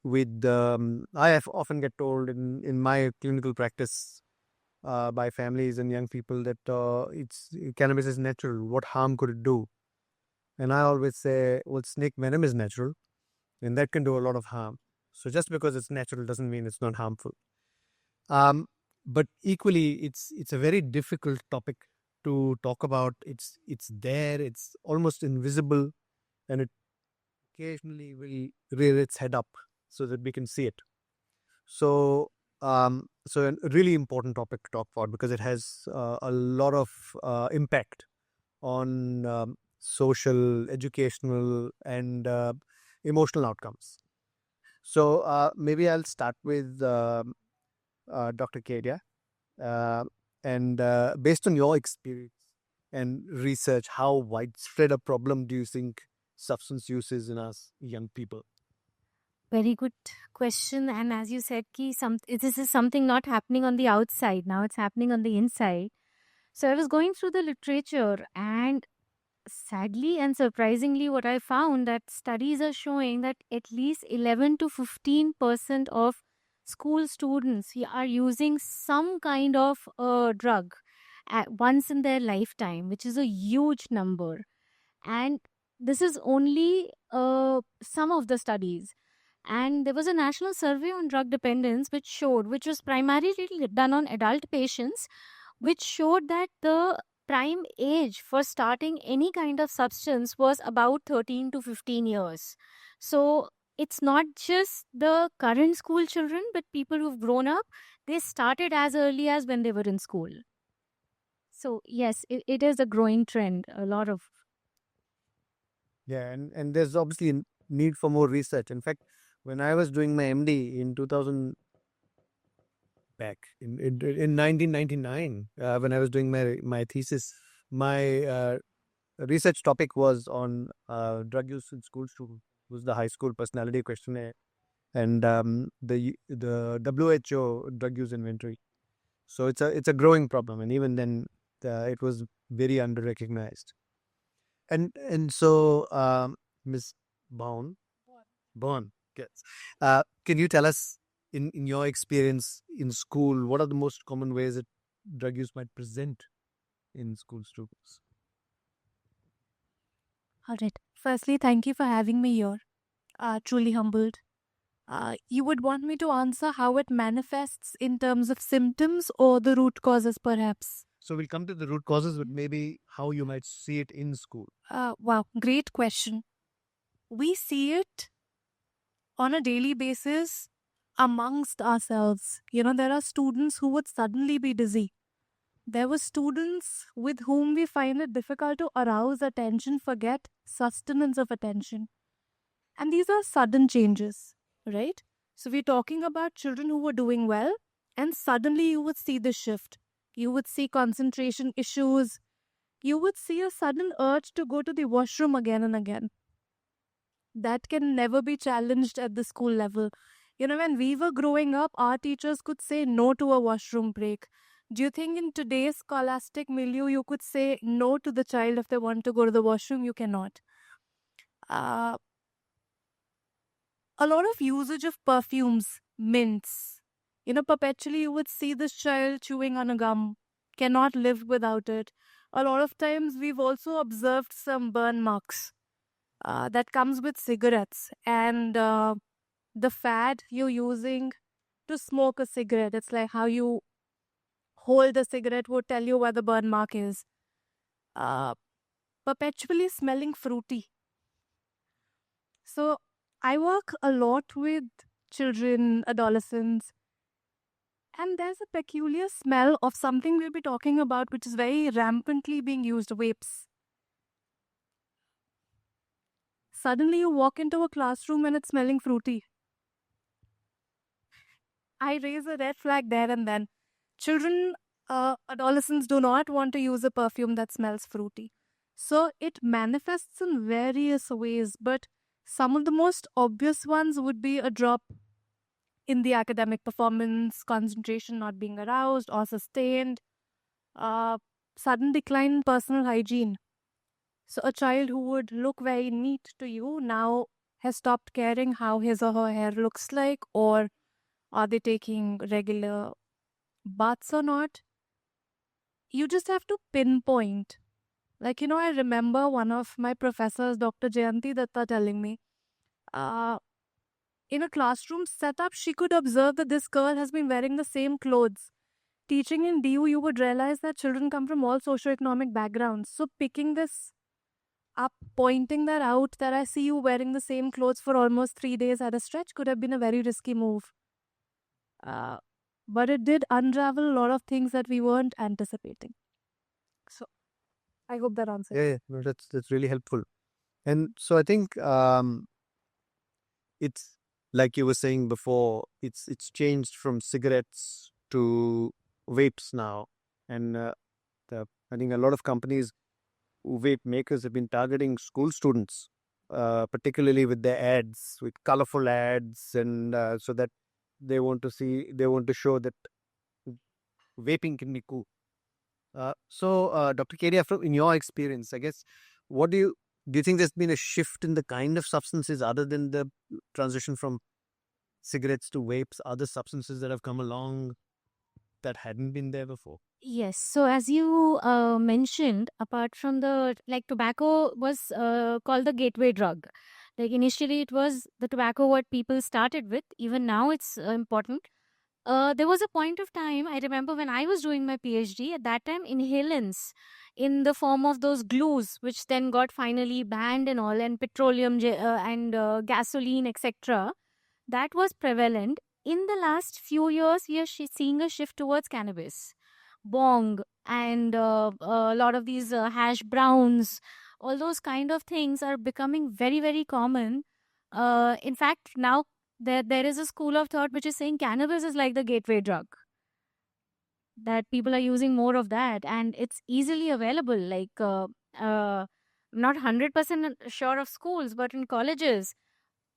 have often get told in my clinical practice by families and young people that it's cannabis is natural. What harm could it do? And I always say, well, snake venom is natural, and that can do a lot of harm. So just because it's natural doesn't mean it's not harmful. But equally, it's a very difficult topic to talk about. It's there. It's almost invisible, and it occasionally will rear its head up so that we can see it. So, so a really important topic to talk about because it has a lot of impact on social, educational, and emotional outcomes. So maybe I'll start with Dr. Kedia. And based on your experience and research, how widespread a problem do you think substance use is in us young people? Very good question. And as you said, this is something not happening on the outside. Now it's happening on the inside. So I was going through the literature, and sadly and surprisingly, what I found that studies are showing that at least 11 to 15% of school students are using some kind of drug at once in their lifetime, which is a huge number. And this is only some of the studies. And there was a national survey on drug dependence which was primarily done on adult patients, which showed that the prime age for starting any kind of substance was about 13 to 15 years. So it's not just the current school children, but people who've grown up, they started as early as when they were in school. So yes, it is a growing trend. A lot of Yeah, and there's obviously a need for more research. In fact, when I was doing my MD in 2000, back in 1999, when I was doing my thesis, my research topic was on drug use in school students. It was the high school personality questionnaire and the WHO drug use inventory. So it's a growing problem, and even then, it was very under recognized. And so, Ms. Bond, yes. Can you tell us, in your experience in school, what are the most common ways that drug use might present in school students? All right. Firstly, thank you for having me here. Truly humbled. You would want me to answer how it manifests in terms of symptoms or the root causes, perhaps? So we'll come to the root causes, but maybe how you might see it in school. Wow, great question. We see it on a daily basis amongst ourselves. There are students who would suddenly be dizzy. There were students with whom we find it difficult to arouse attention, forget sustenance of attention. And these are sudden changes, right? So we're talking about children who were doing well, and suddenly you would see the shift. You would see concentration issues. You would see a sudden urge to go to the washroom again and again. That can never be challenged at the school level. When we were growing up, our teachers could say no to a washroom break. Do you think in today's scholastic milieu, you could say no to the child if they want to go to the washroom? You cannot. A lot of usage of perfumes, mints. Perpetually you would see this child chewing on a gum, cannot live without it. A lot of times we've also observed some burn marks that comes with cigarettes and the fad you're using to smoke a cigarette. It's like how you hold the cigarette would tell you where the burn mark is. Perpetually smelling fruity. So I work a lot with children, adolescents, and there's a peculiar smell of something we'll be talking about, which is very rampantly being used, vapes. suddenly you walk into a classroom and it's smelling fruity. I raise a red flag there and then. Children, adolescents do not want to use a perfume that smells fruity. So it manifests in various ways, but some of the most obvious ones would be a drop in the academic performance, concentration not being aroused or sustained, sudden decline in personal hygiene. So a child who would look very neat to you now has stopped caring how his or her hair looks like, or are they taking regular baths or not. You just have to pinpoint. Like, I remember one of my professors, Dr. Jayanti Datta, telling me, in a classroom setup, she could observe that this girl has been wearing the same clothes. Teaching in DU, you would realize that children come from all socioeconomic backgrounds. So picking this up, pointing that out, that I see you wearing the same clothes for almost 3 days at a stretch, could have been a very risky move. But it did unravel a lot of things that we weren't anticipating. So I hope that answers. Yeah, no, that's really helpful. And so I think it's like you were saying before, it's changed from cigarettes to vapes now, and I think a lot of companies, vape makers, have been targeting school students, particularly with their ads, with colorful ads, and so that they want to show that vaping can be cool. So, Dr. Kedia, from in your experience, I guess, what do you think there's been a shift in the kind of substances other than the transition from cigarettes to vapes, other substances that have come along that hadn't been there before? Yes. So as you mentioned, apart from tobacco was called the gateway drug. Like initially, it was the tobacco what people started with. Even now, it's important. There was a point of time, I remember when I was doing my PhD, at that time, inhalants in the form of those glues, which then got finally banned and all, and petroleum and gasoline, etc., that was prevalent. In the last few years, we are seeing a shift towards cannabis, bong, and a lot of these hash browns, all those kind of things are becoming very, very common. In fact, now there is a school of thought which is saying cannabis is like the gateway drug, that people are using more of that and it's easily available. I'm not 100% sure of schools, but in colleges,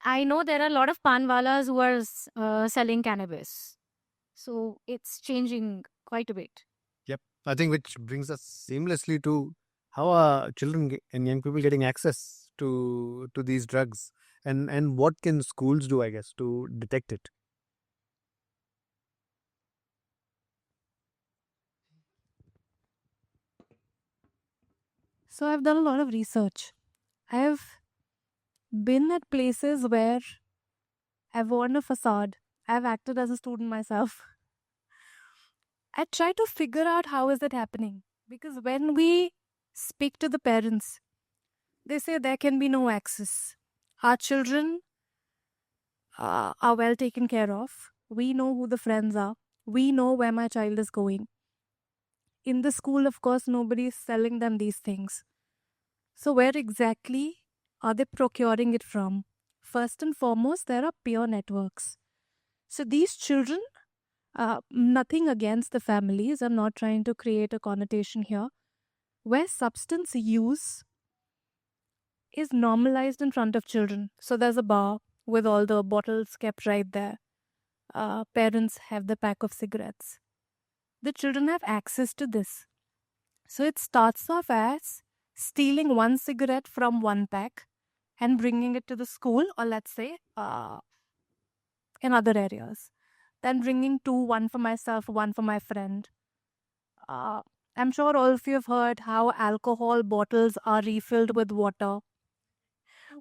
I know there are a lot of panwalas who are selling cannabis. So it's changing quite a bit. Yep. I think which brings us seamlessly to how are children and young people getting access to these drugs, and what can schools do, I guess, to detect it? So I've done a lot of research. I have been at places where I've worn a facade. I've acted as a student myself. I try to figure out how is it happening. Because when we speak to the parents, they say there can be no access. Our children are well taken care of. We know who the friends are. We know where my child is going. In the school, of course, nobody is selling them these things. So where exactly are they procuring it from? First and foremost, there are peer networks. So these children, nothing against the families, I'm not trying to create a connotation here, where substance use is normalized in front of children. So there's a bar with all the bottles kept right there. Parents have the pack of cigarettes. The children have access to this. So it starts off as stealing one cigarette from one pack and bringing it to the school, or let's say in other areas. Then bringing two, one for myself, one for my friend. I'm sure all of you have heard how alcohol bottles are refilled with water,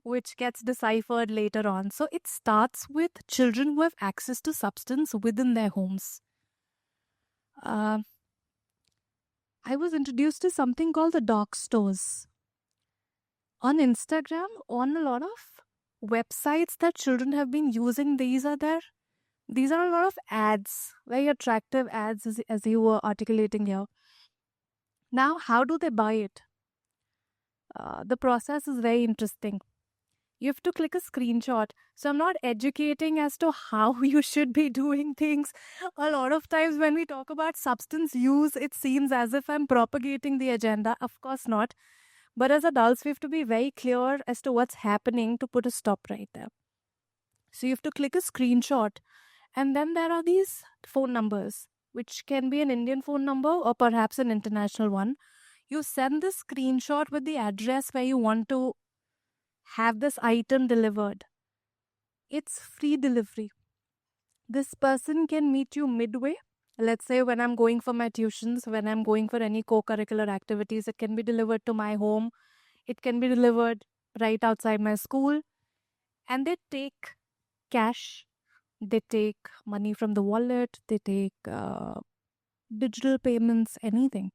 which gets deciphered later on. So it starts with children who have access to substance within their homes. I was introduced to something called the dark stores. On Instagram, on a lot of websites that children have been using, these are a lot of ads, very attractive ads, as you were articulating here. Now, how do they buy it? The process is very interesting. You have to click a screenshot. So I'm not educating as to how you should be doing things. A lot of times when we talk about substance use, it seems as if I'm propagating the agenda. Of course not. But as adults, we have to be very clear as to what's happening to put a stop right there. So you have to click a screenshot. And then there are these phone numbers, which can be an Indian phone number or perhaps an international one. You send the screenshot with the address where you want to have this item delivered. It's free delivery. This person can meet you midway. Let's say when I'm going for my tuitions, when I'm going for any co-curricular activities, it can be delivered to my home. It can be delivered right outside my school. And they take cash. They take money from the wallet. They take digital payments, anything.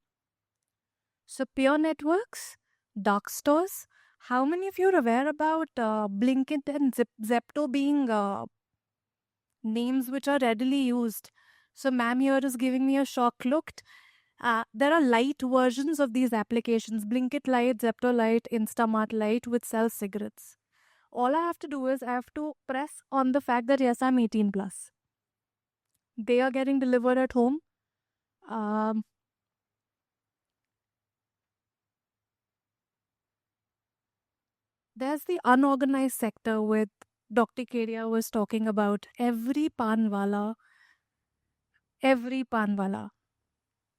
So Pure Networks, dark stores. How many of you are aware about Blinkit and Zepto being names which are readily used? So ma'am here is giving me a shocked look. There are light versions of these applications, Blinkit Lite, Zepto Lite, Instamart Lite, which sells cigarettes. All I have to do is I have to press on the fact that yes, I'm 18 plus. They are getting delivered at home. There's the unorganized sector with Dr. Kedia was talking about. Every panwala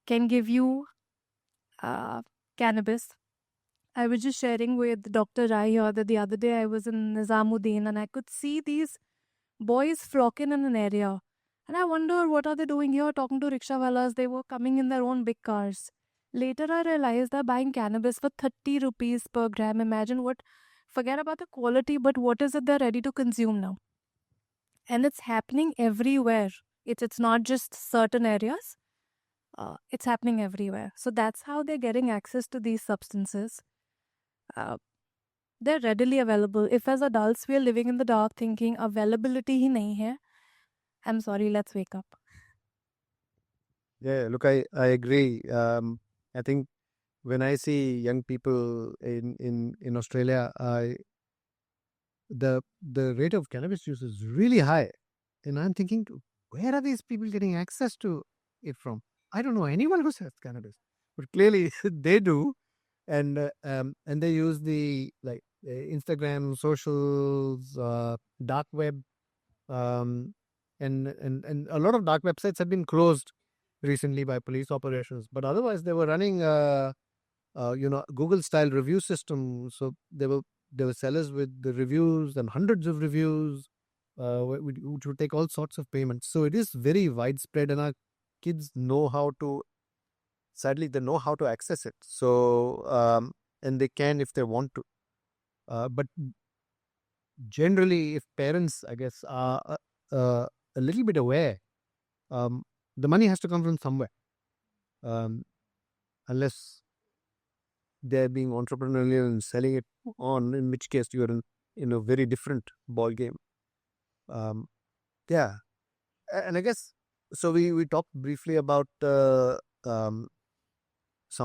can give you cannabis. I was just sharing with Dr. Rai here that the other day I was in Nizamuddin and I could see these boys flocking in an area. And I wonder what are they doing here talking to rickshawalas. They were coming in their own big cars. Later I realized they're buying cannabis for 30 rupees per gram. Imagine what, forget about the quality, but what is it they're ready to consume now? And it's happening everywhere. It's not just certain areas. It's happening everywhere. So that's how they're getting access to these substances. They're readily available. If as adults we are living in the dark thinking availability hi nahi hai, I'm sorry, let's wake up. Yeah, look, I agree. I think when I see young people in Australia, the rate of cannabis use is really high, and I'm thinking, where are these people getting access to it from? I don't know anyone who sells cannabis, but clearly they do, and they use the Instagram, socials, dark web, and a lot of dark websites have been closed recently by police operations, but otherwise they were running Google style review system. So there were sellers with the reviews and hundreds of reviews, which would take all sorts of payments. So it is very widespread, and our kids know how to. Sadly, they know how to access it. So and they can if they want to. But generally, if parents, I guess, are a little bit aware, the money has to come from somewhere, unless they're being entrepreneurial and selling it on, in which case you are in a very different ball game. Yeah, and I guess so. We talked briefly about some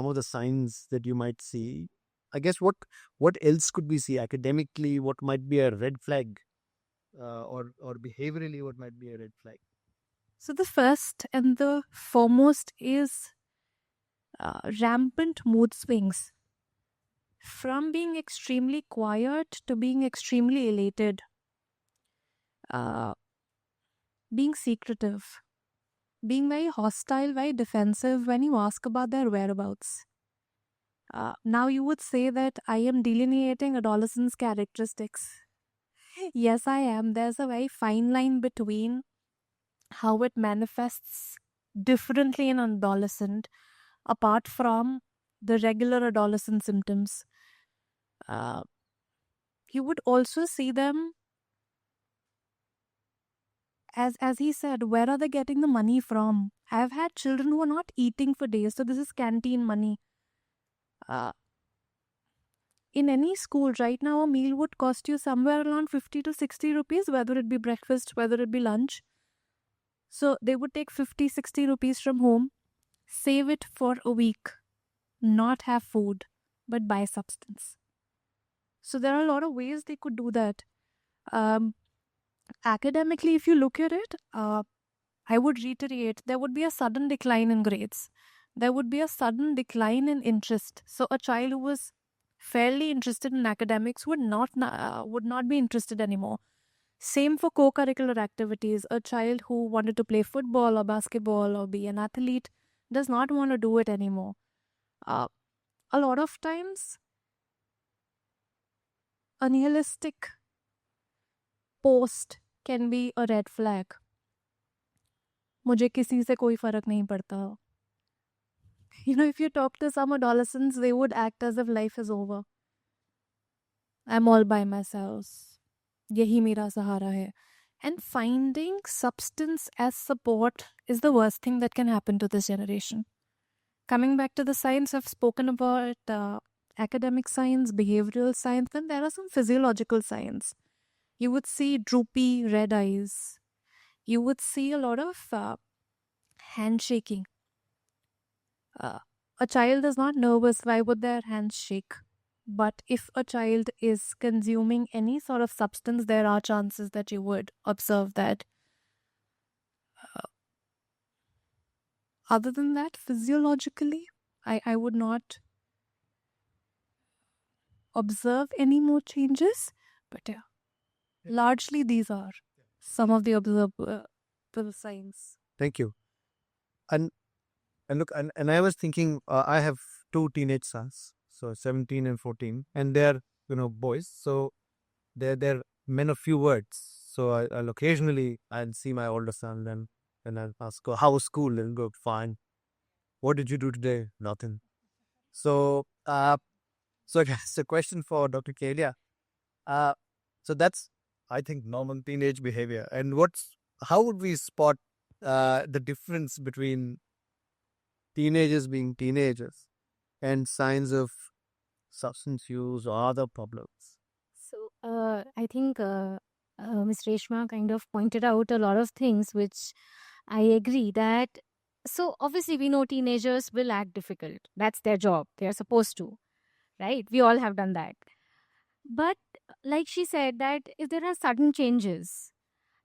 of the signs that you might see. I guess what else could we see academically? What might be a red flag, or behaviorally, what might be a red flag? So the first and the foremost is rampant mood swings. From being extremely quiet to being extremely elated. Being secretive. Being very hostile, very defensive when you ask about their whereabouts. Now you would say that I am delineating adolescence characteristics. Yes, I am. There's a very fine line between how it manifests differently in an adolescent apart from the regular adolescent symptoms. You would also see them, as he said, where are they getting the money from? I've had children who are not eating for days, so this is canteen money. In any school right now, a meal would cost you somewhere around 50 to 60 rupees, whether it be breakfast, whether it be lunch. So they would take 50, 60 rupees from home, save it for a week, not have food, but buy substance. So there are a lot of ways they could do that. Academically, if you look at it, I would reiterate there would be a sudden decline in grades. There would be a sudden decline in interest. So a child who was fairly interested in academics would not be interested anymore. Same for co-curricular activities. A child who wanted to play football or basketball or be an athlete does not want to do it anymore. A lot of times, a nihilistic post can be a red flag. मुझे किसी से कोई फर्क नहीं पड़ता. You know, if you talk to some adolescents, they would act as if life is over. I'm all by myself. यही मेरा सहारा है. And finding substance as support is the worst thing that can happen to this generation. Coming back to the science, I've spoken about academic science, behavioral science, then there are some physiological science. You would see droopy red eyes. You would see a lot of handshaking. A child is not nervous. Why would their hands shake? But if a child is consuming any sort of substance, there are chances that you would observe that. Other than that, physiologically, I would not observe any more changes. But yeah, largely these are some of the observable signs. Thank you. And look, and I was thinking, I have two teenage sons, so 17 and 14, and they're boys, so they're men of few words. So I'll occasionally see my older son, and I'll ask, "Oh, how was school?" And go, "Fine." "What did you do today?" "Nothing." So so it's a question for Dr. Kelia. So that's, I think, normal teenage behavior. And how would we spot the difference between teenagers being teenagers and signs of substance use or other problems? So I think Ms. Reshma kind of pointed out a lot of things which I agree that. So obviously we know teenagers will act difficult. That's their job. They are supposed to, right? We all have done that. But like she said, that if there are sudden changes,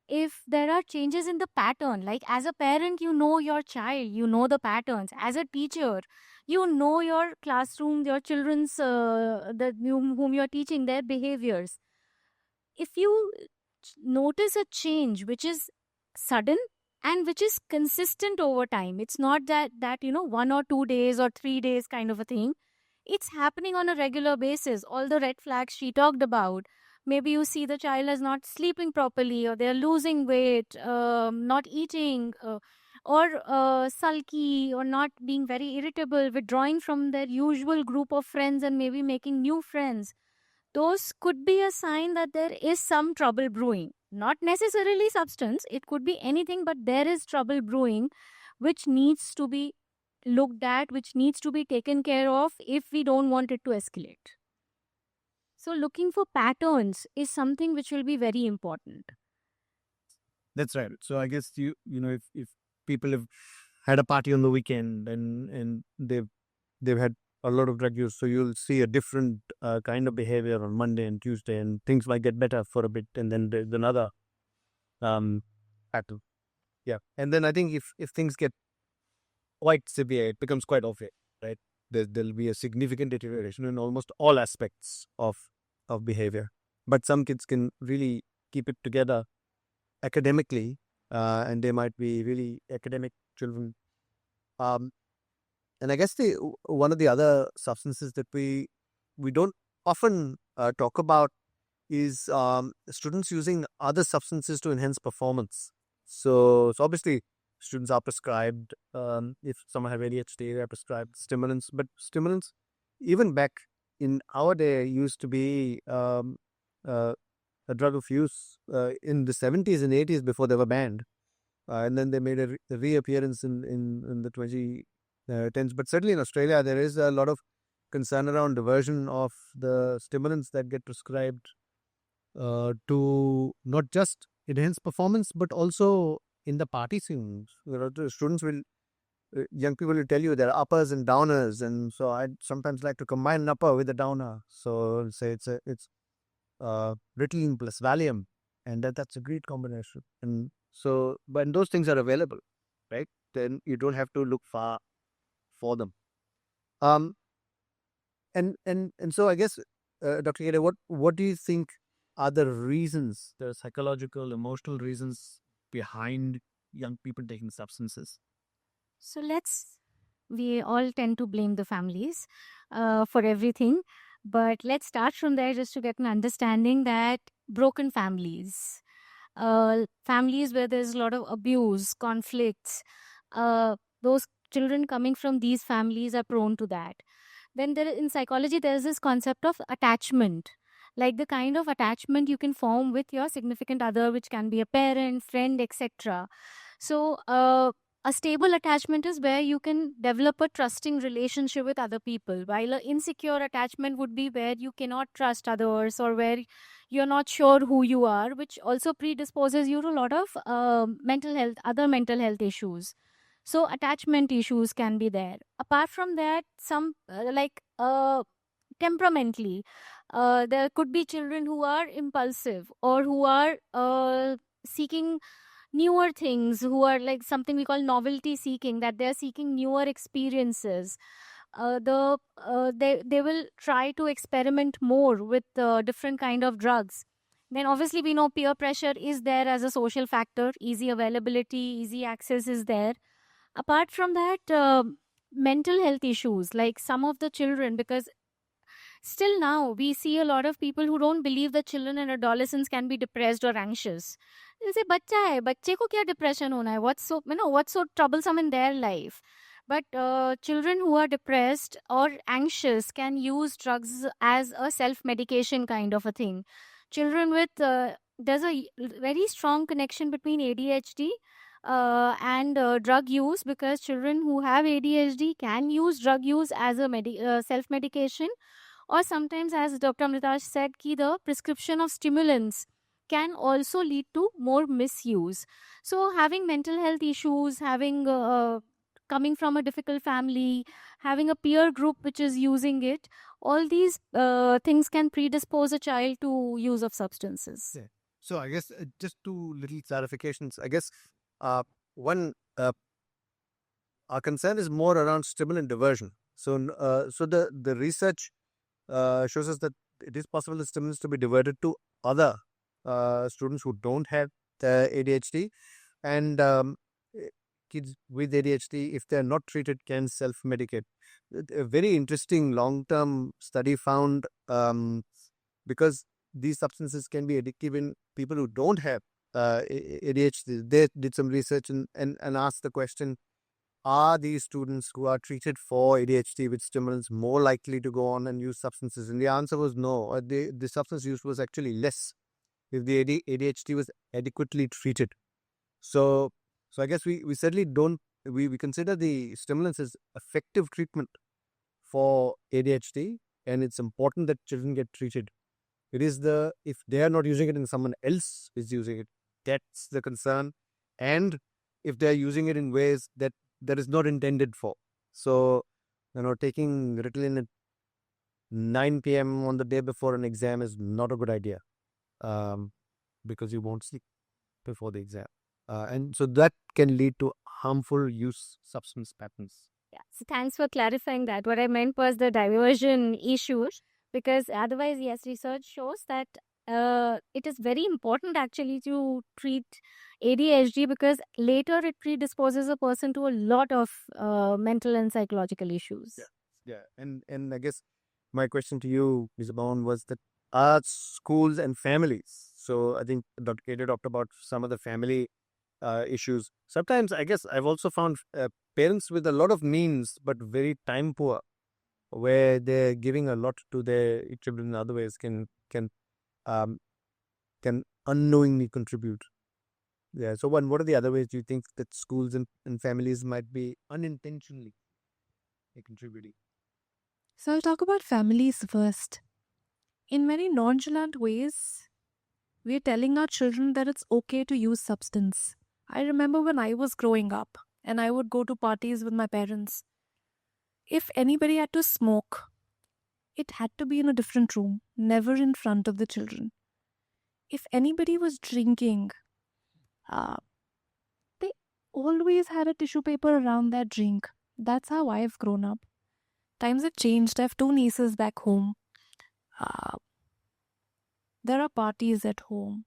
if there are changes in the pattern, like as a parent, you know your child, you know the patterns. As a teacher, you know your classroom, your children's, whom you're teaching, their behaviors. If you notice a change which is sudden and which is consistent over time, it's not that 1 or 2 days or 3 days kind of a thing. It's happening on a regular basis. All the red flags she talked about. Maybe you see the child is not sleeping properly, or they're losing weight, not eating, or sulky, or not being very irritable, withdrawing from their usual group of friends and maybe making new friends. Those could be a sign that there is some trouble brewing. Not necessarily substance, it could be anything, but there is trouble brewing which needs to be looked at, which needs to be taken care of if we don't want it to escalate. So looking for patterns is something which will be very important. That's right. So I guess if people have had a party on the weekend and they've had a lot of drug use, so you'll see a different kind of behavior on Monday and Tuesday, and things might get better for a bit, and then there's another pattern. Yeah, and then I think if things get quite severe, it becomes quite obvious, right? There'll be a significant deterioration in almost all aspects of behavior. But some kids can really keep it together academically, and they might be really academic children. And I guess one of the other substances that we don't often talk about is students using other substances to enhance performance. So obviously students are prescribed, if someone have ADHD, they're prescribed stimulants. But stimulants, even back in our day, used to be a drug of use in the 70s and 80s before they were banned. And then they made a reappearance in the 2010s. But certainly in Australia, there is a lot of concern around diversion of the stimulants that get prescribed to not just enhance performance, but also in the party scenes. The students will young people will tell you there are uppers and downers, and so I sometimes like to combine an upper with a downer. So say it's Ritalin plus Valium, and that's a great combination. And so, when those things are available, right, then you don't have to look far for them. Um, and so I guess, Dr. Kede, what do you think are the reasons, the psychological, emotional reasons behind young people taking substances? So we all tend to blame the families for everything. But let's start from there just to get an understanding that broken families, families where there's a lot of abuse, conflicts, those children coming from these families are prone to that. Then in psychology, there's this concept of attachment, like the kind of attachment you can form with your significant other, which can be a parent, friend, etc. So, a stable attachment is where you can develop a trusting relationship with other people, while an insecure attachment would be where you cannot trust others or where you're not sure who you are, which also predisposes you to a lot of other mental health issues. So, attachment issues can be there. Apart from that, some temperamentally, there could be children who are impulsive or who are seeking newer things, who are like something we call novelty seeking, that they're seeking newer experiences. They will try to experiment more with different kind of drugs. Then obviously we know peer pressure is there as a social factor. Easy availability, easy access is there. Apart from that, mental health issues, like some of the children, because still now we see a lot of people who don't believe that children and adolescents can be depressed or anxious. They'll say, बच्चा है, बच्चे को क्या depression होना है? What's so troublesome in their life? But children who are depressed or anxious can use drugs as a self-medication kind of a thing. Children with there's a very strong connection between ADHD and drug use, because children who have ADHD can use drug use as a self-medication, or sometimes, as Dr. Amritash said, the prescription of stimulants can also lead to more misuse. So having mental health issues, having coming from a difficult family, having a peer group which is using it, all these things can predispose a child to use of substances. Yeah. So I guess just two little clarifications. I guess one, our concern is more around stimulant diversion. So the research shows us that it is possible the stimulants to be diverted to other students who don't have the ADHD, and kids with ADHD, if they are not treated, can self-medicate. A very interesting long-term study found, because these substances can be addictive in people who don't have ADHD. They did some research and asked the question, are these students who are treated for ADHD with stimulants more likely to go on and use substances? And the answer was no. The substance use was actually less if the ADHD was adequately treated. So I guess we certainly don't, we consider the stimulants as effective treatment for ADHD, and it's important that children get treated. It is if they are not using it and someone else is using it, that's the concern. And if they're using it in ways that is not intended for. So, taking Ritalin at 9 p.m. on the day before an exam is not a good idea, because you won't sleep before the exam. And so that can lead to harmful use substance patterns. Yeah. So thanks for clarifying that. What I meant was the diversion issues, because otherwise, yes, research shows that it is very important actually to treat ADHD, because later it predisposes a person to a lot of mental and psychological issues. Yeah. And I guess my question to you, Ms. Bhawan, was that are schools and families. So I think Dr. Kede talked about some of the family issues. Sometimes I guess I've also found parents with a lot of means but very time poor, where they're giving a lot to their children in other ways, can unknowingly contribute. Yeah. So what are the other ways do you think that schools and families might be unintentionally contributing? So I'll talk about families first. In very nonchalant ways, we're telling our children that it's okay to use substance. I remember when I was growing up, and I would go to parties with my parents. If anybody had to smoke, it had to be in a different room, never in front of the children. If anybody was drinking, they always had a tissue paper around that drink. That's how I've grown up. Times have changed. I have 2 nieces back home. There are parties at home.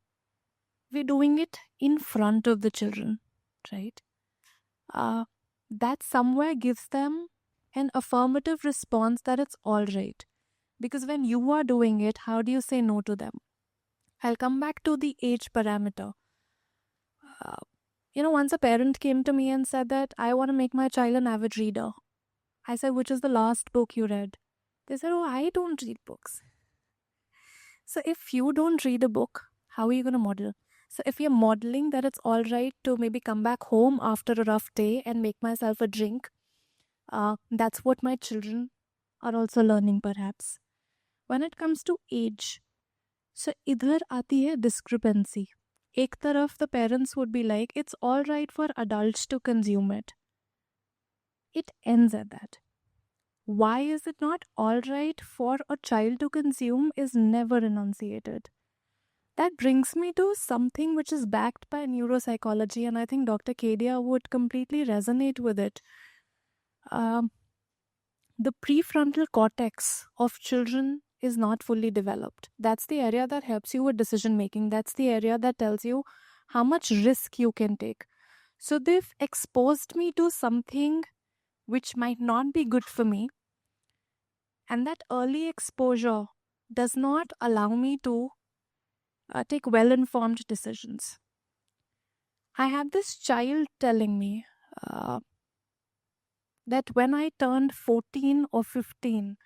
We're doing it in front of the children, right? That somewhere gives them an affirmative response that it's all right. Because when you are doing it, how do you say no to them? I'll come back to the age parameter. Once a parent came to me and said that I want to make my child an avid reader. I said, which is the last book you read? They said, oh, I don't read books. So if you don't read a book, how are you going to model? So if you're modeling that it's all right to maybe come back home after a rough day and make myself a drink, that's what my children are also learning perhaps. When it comes to age, so idhar aati hai discrepancy. Ek taraf the parents would be like, it's all right for adults to consume it. It ends at that. Why is it not all right for a child to consume is never enunciated. That brings me to something which is backed by neuropsychology, and I think Dr. Kedia would completely resonate with it. The prefrontal cortex of children is not fully developed. That's the area that helps you with decision making. That's the area that tells you how much risk you can take. So they've exposed me to something which might not be good for me. And that early exposure does not allow me to take well-informed decisions. I had this child telling me that when I turned 14 or 15,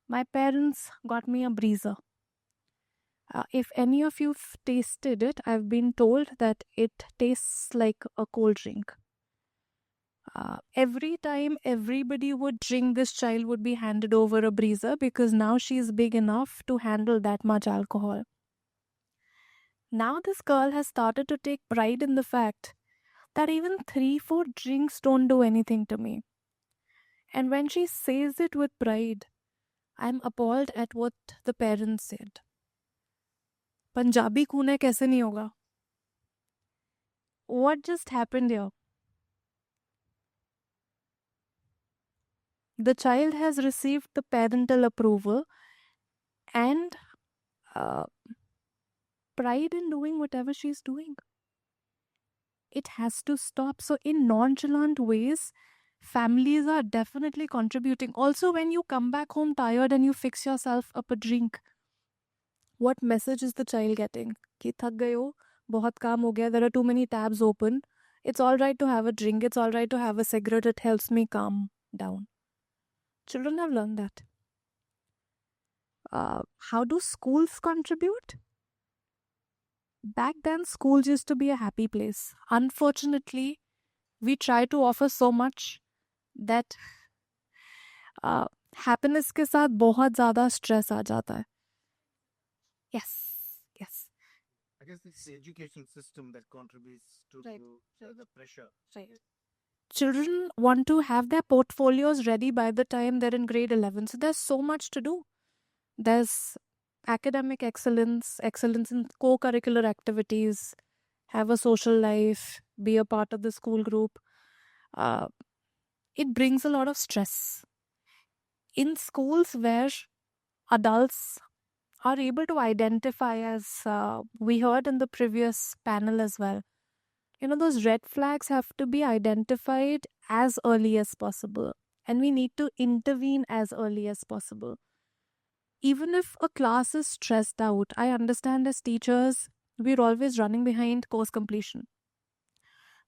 my parents got me a breezer. If any of you've tasted it, I've been told that it tastes like a cold drink. Every time everybody would drink, this child would be handed over a breezer because now she's big enough to handle that much alcohol. Now this girl has started to take pride in the fact that even 3-4 drinks don't do anything to me. And when she says it with pride, I'm appalled at what the parents said. Punjabi खून है कैसे नहीं होगा? What just happened here? The child has received the parental approval and pride in doing whatever she's doing. It has to stop. So in nonchalant ways, families are definitely contributing. Also, when you come back home tired and you fix yourself up a drink, what message is the child getting? Ki thak gaye ho, bahut kaam ho gaya, there are too many tabs open. It's all right to have a drink. It's all right to have a cigarette. It helps me calm down. Children have learned that. How do schools contribute? Back then, schools used to be a happy place. Unfortunately, we try to offer so much that happiness के साथ बहुत ज़्यादा stress आ जाता है. Yes. I guess it's the education system that contributes to the pressure. Right. Children want to have their portfolios ready by the time they're in grade 11. So there's so much to do. There's academic excellence, excellence in co-curricular activities, have a social life, be a part of the school group. It brings a lot of stress. In schools where adults are able to identify, as we heard in the previous panel as well, those red flags have to be identified as early as possible. And we need to intervene as early as possible. Even if a class is stressed out, I understand as teachers, we're always running behind course completion.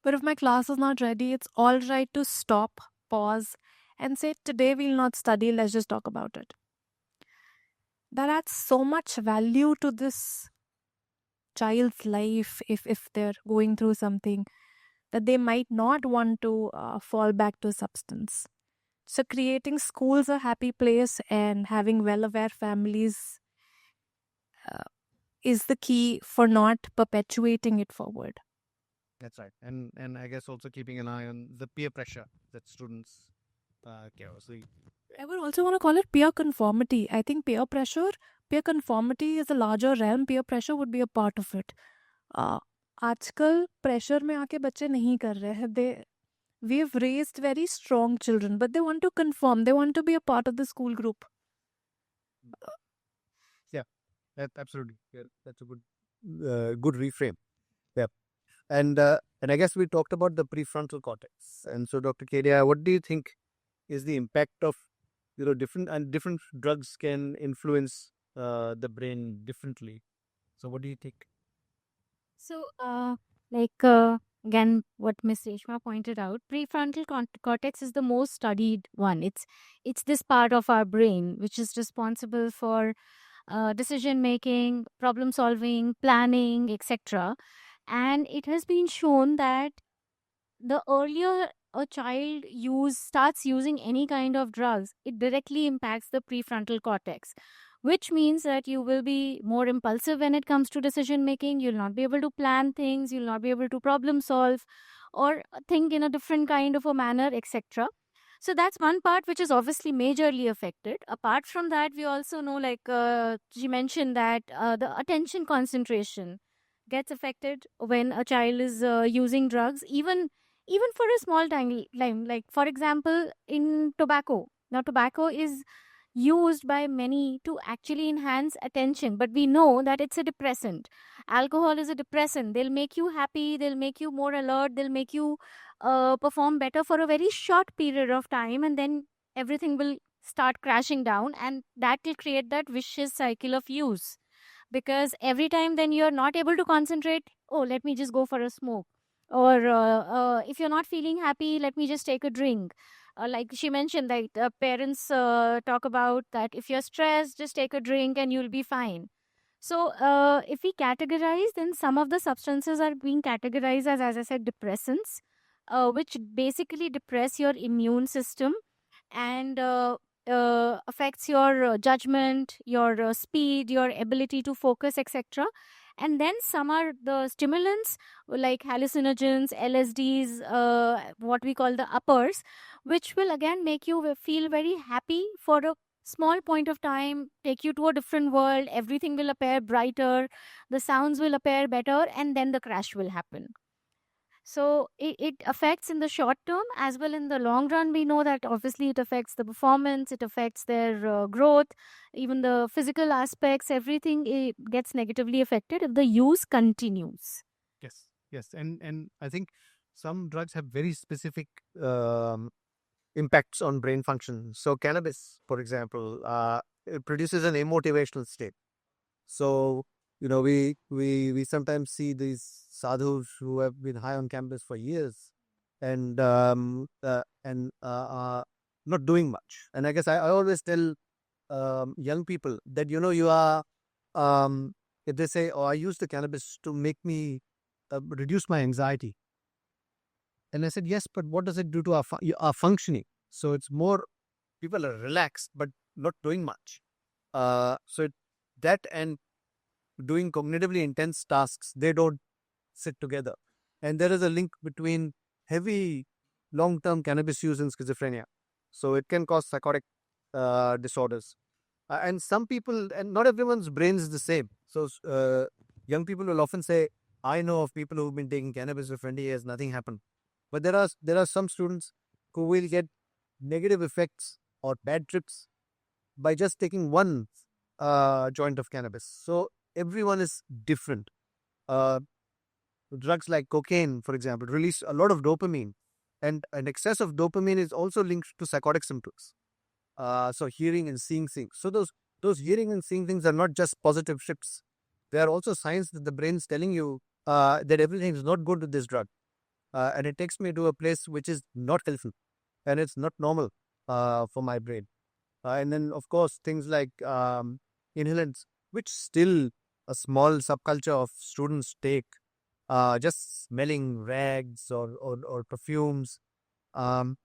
But if my class is not ready, it's all right to stop, pause, and say, today we'll not study, let's just talk about it. That adds so much value to this child's life if they're going through something that they might not want to fall back to substance. So creating schools a happy place and having well-aware families is the key for not perpetuating it forward. That's right. And I guess also keeping an eye on the peer pressure that students carry. So I would also want to call it peer conformity. I think peer pressure, peer conformity is a larger realm. Peer pressure would be a part of it. आजकल pressure में आके बच्चे नहीं कर रहे हैं. We've raised very strong children, but they want to conform. They want to be a part of the school group. absolutely. Yeah, that's a good reframe. Yeah. And I guess we talked about the prefrontal cortex. And so, Dr. Kedia, what do you think is the impact of different drugs can influence the brain differently? So, what do you think? So, again, what Miss Reshma pointed out, prefrontal cortex is the most studied one. It's this part of our brain which is responsible for decision making, problem solving, planning, etc. And it has been shown that the earlier a child starts using any kind of drugs, it directly impacts the prefrontal cortex, which means that you will be more impulsive when it comes to decision making. You'll not be able to plan things, you'll not be able to problem solve or think in a different kind of a manner, etc. So that's one part which is obviously majorly affected. Apart from that, we also know, like she mentioned, that the attention concentration gets affected when a child is using drugs, even for a small time. Like for example, in tobacco. Now, tobacco is used by many to actually enhance attention, but we know that it's a depressant. Alcohol is a depressant. They'll make you happy, they'll make you more alert, they'll make you perform better for a very short period of time, and then everything will start crashing down, and that will create that vicious cycle of use. Because every time then you're not able to concentrate, oh, let me just go for a smoke. Or if you're not feeling happy, let me just take a drink. Like she mentioned, that parents talk about that if you're stressed, just take a drink and you'll be fine. So if we categorize, then some of the substances are being categorized as I said, depressants, which basically depress your immune system and affects your judgment, your speed, your ability to focus, etc. And then some are the stimulants like hallucinogens, LSDs, what we call the uppers, which will again make you feel very happy for a small point of time, take you to a different world, everything will appear brighter, the sounds will appear better, and then the crash will happen. So it affects in the short term as well in the long run. We know that obviously it affects the performance, it affects their growth, even the physical aspects, everything it gets negatively affected if the use continues. Yes. And I think some drugs have very specific impacts on brain function. So cannabis, for example, it produces an immotivational state. So we sometimes see these sadhus who have been high on campus for years and not doing much. And I guess I always tell young people that you are if they say, "Oh, I use the cannabis to make me reduce my anxiety," and I said, "Yes, but what does it do to our functioning?" So it's more people are relaxed but not doing much. That and doing cognitively intense tasks, they don't sit together. And there is a link between heavy long-term cannabis use and schizophrenia. So it can cause psychotic disorders. And some people, and not everyone's brain is the same. So young people will often say, I know of people who've been taking cannabis for 20 years, nothing happened. But there are some students who will get negative effects or bad trips by just taking one joint of cannabis. So everyone is different. Drugs like cocaine, for example, release a lot of dopamine, and an excess of dopamine is also linked to psychotic symptoms. So hearing and seeing things. So those hearing and seeing things are not just positive shifts. They are also signs that the brain is telling you that everything is not good with this drug, and it takes me to a place which is not healthy, and it's not normal for my brain. And then, of course, things like inhalants, which still a small subculture of students take, just smelling rags or perfumes. And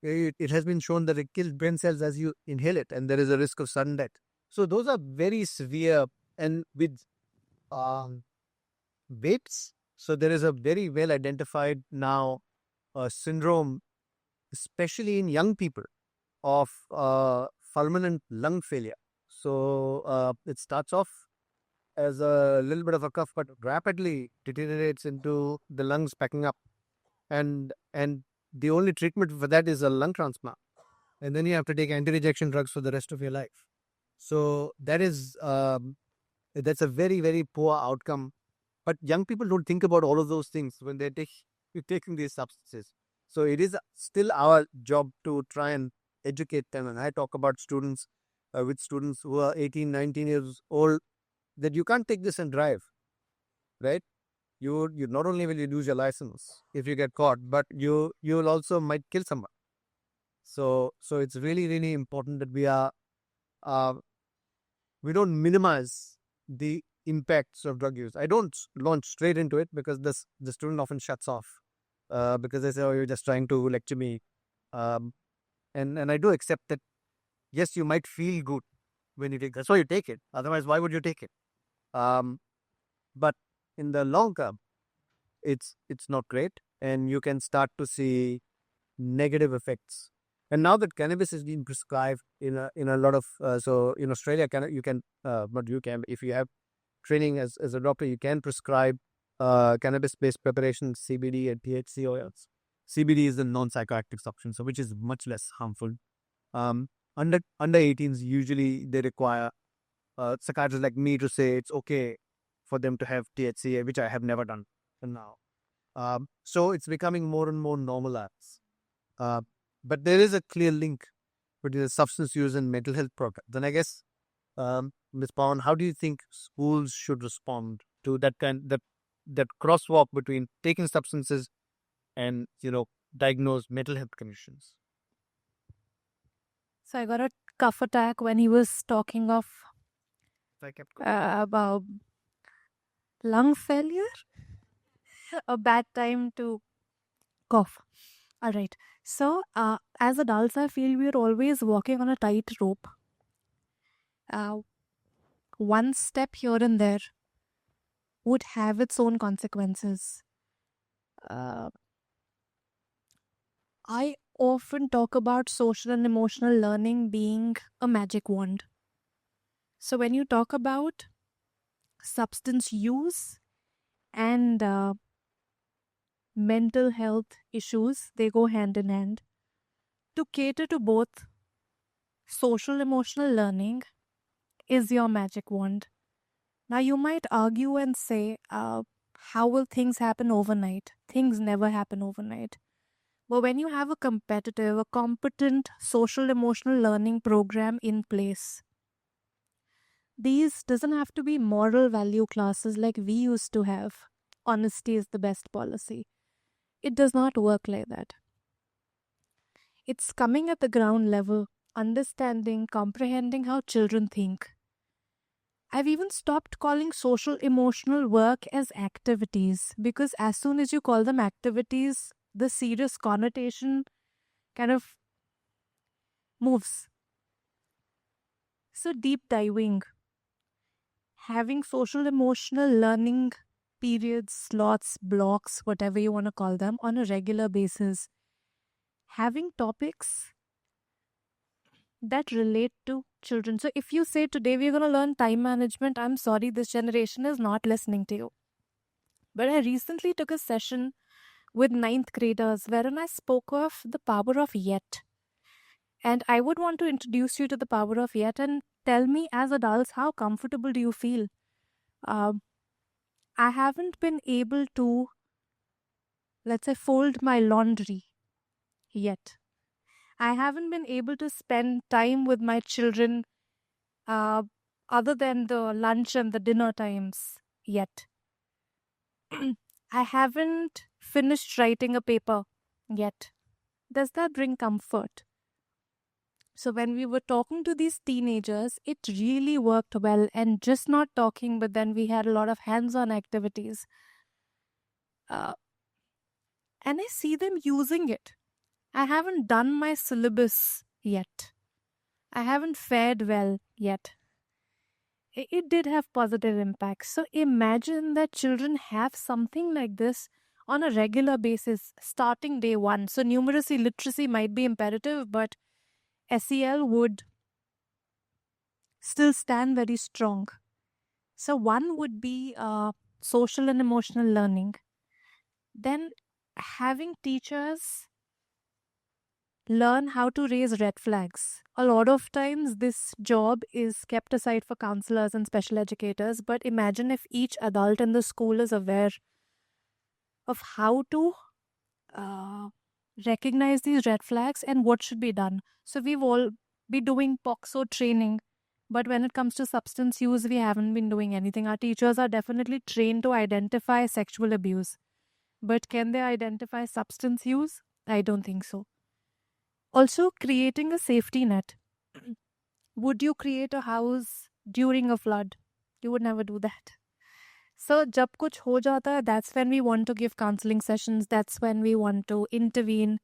it has been shown that it kills brain cells as you inhale it, and there is a risk of sudden death. So those are very severe. And with vapes, So there is a very well identified now syndrome, especially in young people, of fulminant lung failure. So it starts off as a little bit of a cough, but rapidly deteriorates into the lungs packing up, and the only treatment for that is a lung transplant, and then you have to take anti-rejection drugs for the rest of your life. So that's a very, very poor outcome. But young people don't think about all of those things when they're taking these substances. So it is still our job to try and educate them. And I talk about students with students who are 18, 19 years old, that you can't take this and drive, right? You not only will you lose your license if you get caught, but you'll also might kill someone. So it's really, really important that we don't minimize the impacts of drug use. I don't launch straight into it because the student often shuts off because they say, "Oh, you're just trying to lecture me," and I do accept that. Yes, you might feel good when you take. That's why you take it. Otherwise, why would you take it? But in the long term, it's not great, and you can start to see negative effects. And now that cannabis is being prescribed in a lot of so in Australia, if you have training as a doctor, you can prescribe cannabis-based preparations, CBD and THC oils. CBD is a non-psychoactive substance, so which is much less harmful. Under 18s, usually they require psychiatrists like me to say it's okay for them to have THC, which I have never done till now. So it's becoming more and more normalized. But there is a clear link between the substance use and mental health programs. Then I guess, Ms. Pawan, how do you think schools should respond to that crosswalk between taking substances and diagnosed mental health conditions? So I got a cough attack when he was talking of I kept about lung failure. A bad time to cough. All right. So as adults, I feel we're always walking on a tight rope. One step here and there would have its own consequences. I often talk about social and emotional learning being a magic wand. So when you talk about substance use and mental health issues, they go hand in hand. To cater to both, social emotional learning is your magic wand. Now you might argue and say, how will things happen overnight? Things never happen overnight. But when you have a competitive, a competent social emotional learning program in place, these doesn't have to be moral value classes like we used to have. Honesty is the best policy. It does not work like that. It's coming at the ground level, understanding, comprehending how children think. I've even stopped calling social emotional work as activities, because as soon as you call them activities, the serious connotation kind of moves. So deep diving, having social emotional learning periods, slots, blocks, whatever you want to call them, on a regular basis. Having topics that relate to children. So if you say today we're going to learn time management, I'm sorry, this generation is not listening to you. But I recently took a session with 9th graders wherein I spoke of the power of yet. And I would want to introduce you to the power of yet and tell me as adults, how comfortable do you feel? I haven't been able to, let's say, fold my laundry yet. I haven't been able to spend time with my children other than the lunch and the dinner times yet. I haven't finished writing a paper yet. Does that bring comfort? So when we were talking to these teenagers, it really worked well, and just not talking, but then we had a lot of hands-on activities. And I see them using it. I haven't done my syllabus yet. I haven't fared well yet. it did have positive impacts. So imagine that children have something like this on a regular basis starting day one. So numeracy literacy might be imperative, but SEL would still stand very strong. So one would be social and emotional learning. Then having teachers learn how to raise red flags. A lot of times this job is kept aside for counselors and special educators, but imagine if each adult in the school is aware of how to recognize these red flags and what should be done. So we've all be doing POXO training, but when it comes to substance use, we haven't been doing anything. Our teachers are definitely trained to identify sexual abuse, but can they identify substance use? I don't think so. Also, creating a safety net. Would you create a house during a flood? You would never do that. So, jab kuch ho jata hai, that's when we want to give counseling sessions. That's when we want to intervene.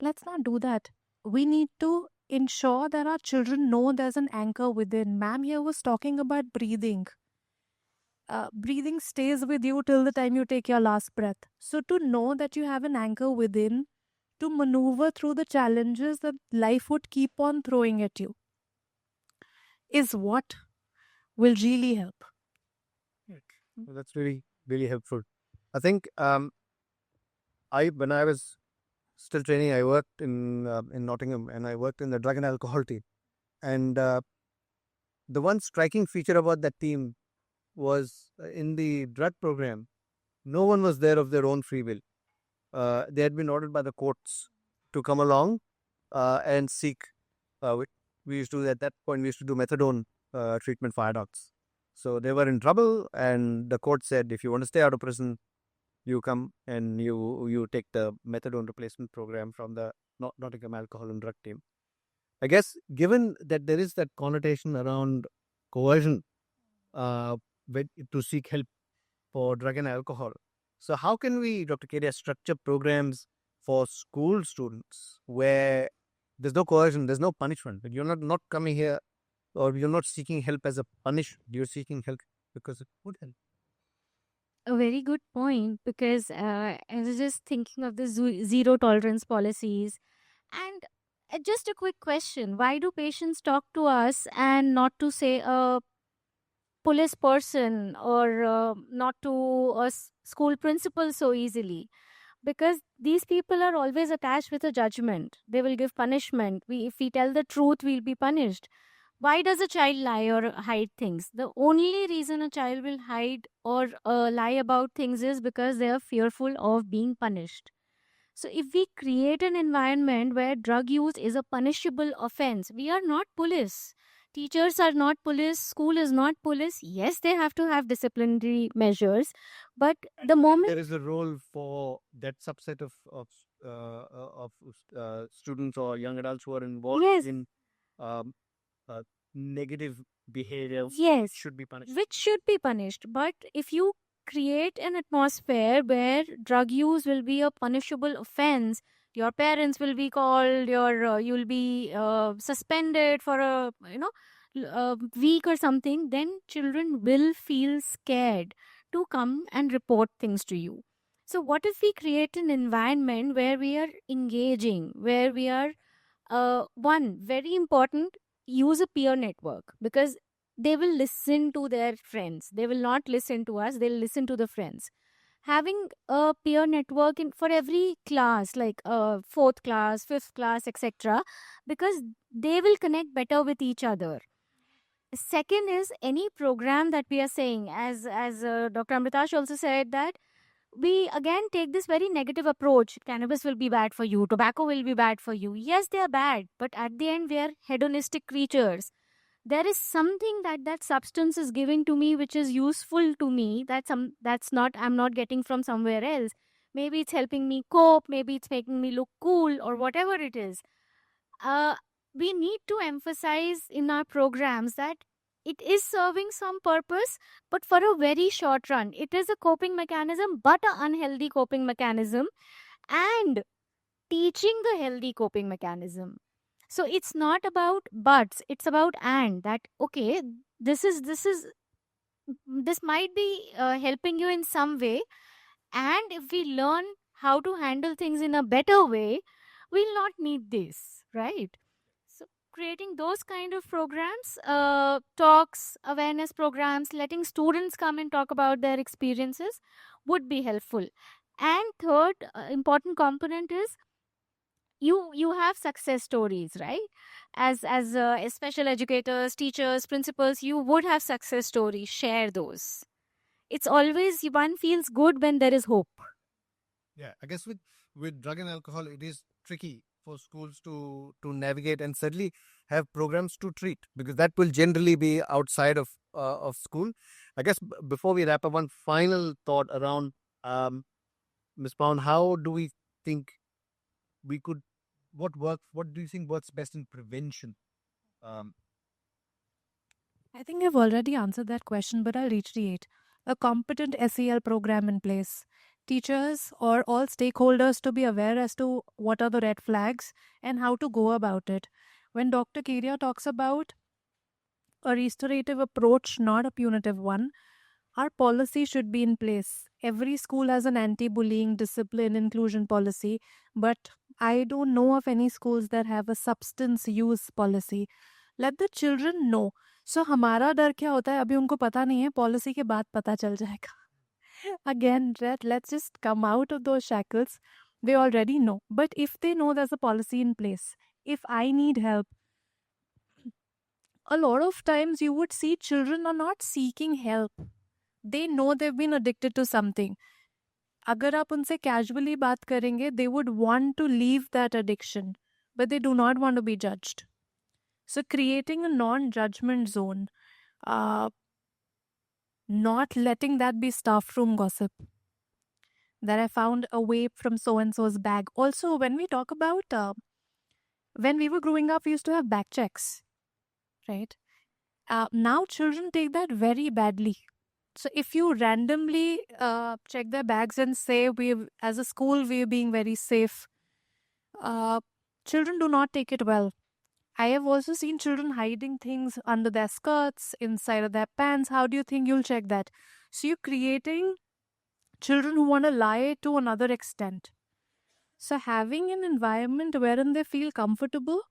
Let's not do that. We need to ensure that our children know there's an anchor within. Ma'am here was talking about breathing. Breathing stays with you till the time you take your last breath. So to know that you have an anchor within to maneuver through the challenges that life would keep on throwing at you is what will really help. Well, that's really, really helpful. I think when I was still training, I worked in Nottingham, and I worked in the drug and alcohol team. And the one striking feature about that team was in the drug program, no one was there of their own free will. They had been ordered by the courts to come along and seek. We used to, at that point, we used to do methadone treatment for adults. So they were in trouble, and the court said, if you want to stay out of prison, you come and you take the methadone replacement program from the Nottingham alcohol and drug team. I guess given that there is that connotation around coercion to seek help for drug and alcohol, so how can we, Dr. Kedia, structure programs for school students where there's no coercion, there's no punishment, but you're not coming here or you're not seeking help as a punishment, you're seeking help because it would help. A very good point, because I was just thinking of the zero tolerance policies. And just a quick question: why do patients talk to us and not to, say, a police person or not to a school principal so easily? Because these people are always attached with a judgment. They will give punishment. If we tell the truth, we'll be punished. Why does a child lie or hide things? The only reason a child will hide or lie about things is because they are fearful of being punished. So if we create an environment where drug use is a punishable offense, we are not police. Teachers are not police. School is not police. Yes, they have to have disciplinary measures, but the moment there is a role for that subset of students or young adults who are involved Yes. in negative behavior, Yes, should be punished. which should be punished. But if you create an atmosphere where drug use will be a punishable offense, your parents will be called, you'll be suspended for a week or something, then children will feel scared to come and report things to you. So what if we create an environment where we are engaging, where we are one very important, use a peer network, because they will listen to their friends. They will not listen to us, they'll listen to the friends. Having a peer network for every class, like fourth class, fifth class, etc., because they will connect better with each other. Second is any program that we are saying, as Dr. Amritash also said, that we again take this very negative approach. Cannabis will be bad for you, tobacco will be bad for you. Yes, they are bad, but at the end we are hedonistic creatures. There is something that substance is giving to me which is useful to me, I'm not getting from somewhere else. Maybe it's helping me cope, maybe it's making me look cool, or whatever it is. We need to emphasize in our programs that it is serving some purpose, but for a very short run. It is a coping mechanism, but an unhealthy coping mechanism, and teaching the healthy coping mechanism. So it's not about buts, it's about and. That okay, this might be helping you in some way, and if we learn how to handle things in a better way, we'll not need this, right? So creating those kind of programs, talks, awareness programs, letting students come and talk about their experiences would be helpful. And third important component is you have success stories, right? As special educators, teachers, principals, you would have success stories. Share those. It's always one feels good when there is hope. Yeah, I guess with drug and alcohol, it is tricky for schools to navigate and certainly have programs to treat, because that will generally be outside of school. I guess before we wrap up, one final thought around Ms. Pound, how do we think we could what do you think works best in prevention? Um, I think I've already answered that question, but I'll reiterate. A competent SEL program in place. Teachers or all stakeholders to be aware as to what are the red flags and how to go about it. When Dr. Kiria talks about a restorative approach, not a punitive one, our policy should be in place. Every school has an anti bullying, discipline, inclusion policy, but I don't know of any schools that have a substance use policy. Let the children know. So हमारा डर क्या होता है अभी उनको पता नहीं है पॉलिसी के बाद पता चल जाएगा. Again, let's just come out of those shackles. They already know. But if they know there's a policy in place, if I need help, a lot of times you would see children are not seeking help. They know they've been addicted to something. अगर आप उनसे casually बात करेंगे, they would want to leave that addiction, but they do not want to be judged. So creating a non-judgment zone, not letting that be staff room gossip. That I found a vape from so-and-so's bag. Also, when we talk about, when we were growing up, we used to have back checks, right? Now children take that very badly. So if you randomly check their bags and say, as a school, we're being very safe, children do not take it well. I have also seen children hiding things under their skirts, inside of their pants. How do you think you'll check that? So you're creating children who want to lie to another extent. So having an environment wherein they feel comfortable,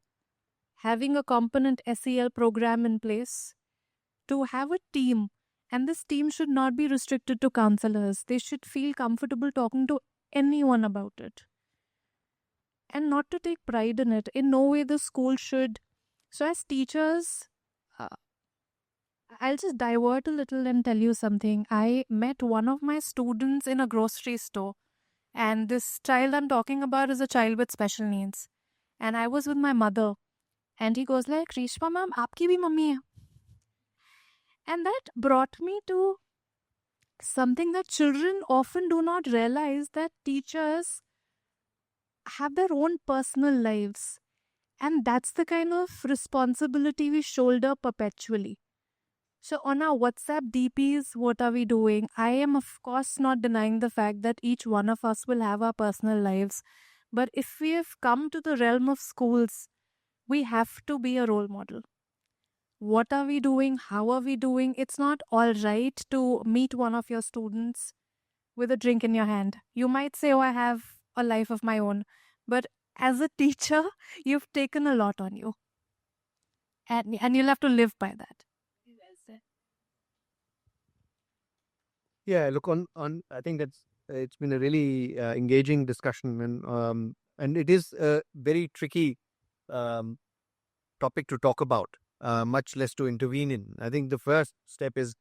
having a component SEL program in place, to have a team, and this team should not be restricted to counselors. They should feel comfortable talking to anyone about it. And not to take pride in it. In no way the school should. So as teachers, I'll just divert a little and tell you something. I met one of my students in a grocery store. And this child I'm talking about is a child with special needs. And I was with my mother. And he goes like, Rishma ma'am, aapki bhi mummy hai. And that brought me to something that children often do not realize, that teachers have their own personal lives. And that's the kind of responsibility we shoulder perpetually. So on our WhatsApp DPs, what are we doing? I am of course not denying the fact that each one of us will have our personal lives. But if we have come to the realm of schools, we have to be a role model. What are we doing? How are we doing? It's not all right to meet one of your students with a drink in your hand. You might say, oh, I have a life of my own. But as a teacher, you've taken a lot on you. And you'll have to live by that. Yeah, look on. I think it's been a really engaging discussion, and it is a very tricky topic to talk about, much less to intervene in. I think the first step is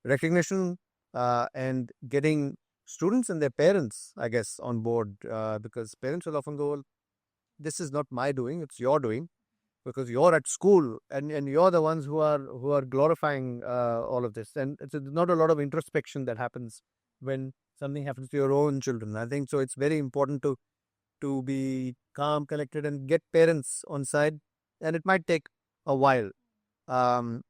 recognition and getting students and their parents, I guess, on board, because parents will often go, well, this is not my doing; it's your doing, because you're at school and you're the ones who are glorifying all of this. And it's not a lot of introspection that happens when something happens to your own children. I think so. It's very important to be calm, collected, and get parents on side. And it might take a while. The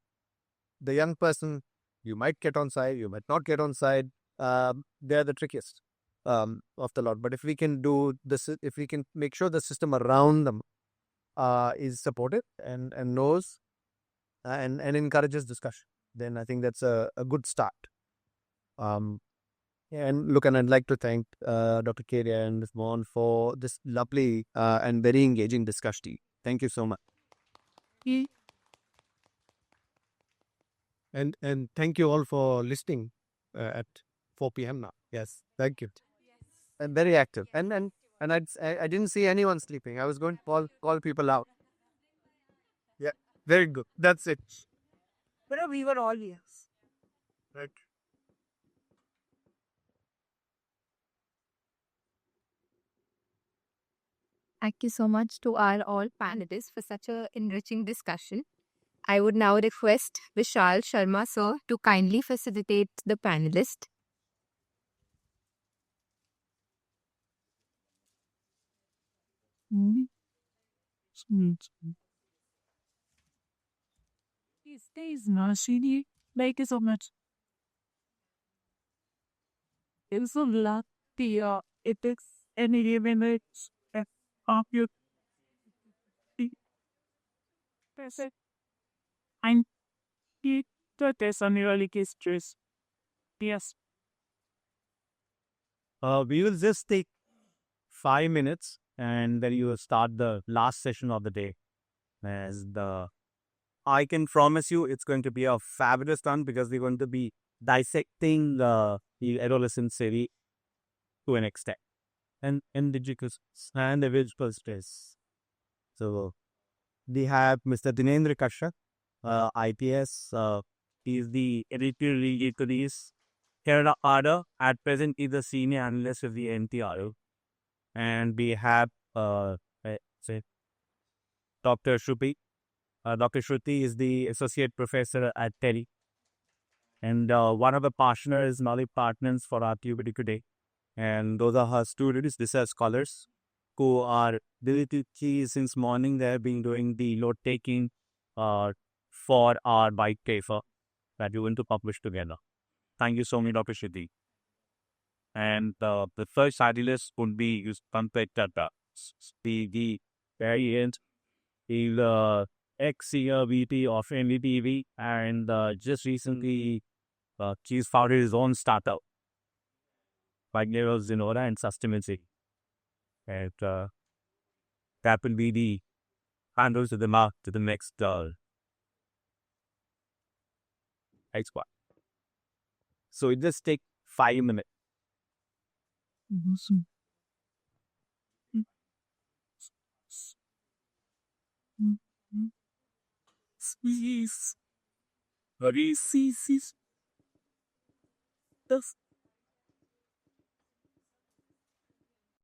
young person, you might get on side, you might not get on side. They're the trickiest of the lot. But if we can do this, if we can make sure the system around them is supportive and knows and encourages discussion, then I think that's a good start. And look, and I'd like to thank Dr. Keria and Ms. Mon for this lovely and very engaging discussion. Thank you so much. And thank you all for listening at 4 p.m. now. Yes, thank you. And very active. And I didn't see anyone sleeping. I was going to call people out. Yeah, very good. That's it. But we were all yes. Right. Thank you so much to our all panelists for such a enriching discussion. I would now request Vishal Sharma sir to kindly facilitate the panelist. These days, Nashini, thank you so much. It's a lot. It is any minute of your person. I'm to test on your early stress. Yes. We will just take 5 minutes and then you will start the last session of the day. I can promise you it's going to be a fabulous one because we're going to be dissecting the adolescent series to an extent and indigenous and the visual stress. So we have Mr. Dinendra Kashyap, IPS. He is the editorial lead to these. Kerala Ada, at present, is the senior analyst of the NTRO. And we have Dr. Shruti. Dr. Shruti is the associate professor at TERI. And one of the partners, knowledge partners for our activity today. And those are her students, these are scholars who are diligently since morning. They have been doing the note taking for our white paper that we want to publish together. Thank you so much, Dr. Shruti. And the first idealist would be Pankaj Tata, the variant. He's ex-senior VP of NDTV and just recently he's founded his own startup, like Zenora and Sustainability. And that will be the handles to the mark to the next expert. So it just take 5 minutes. Please. Very ceases. Thus,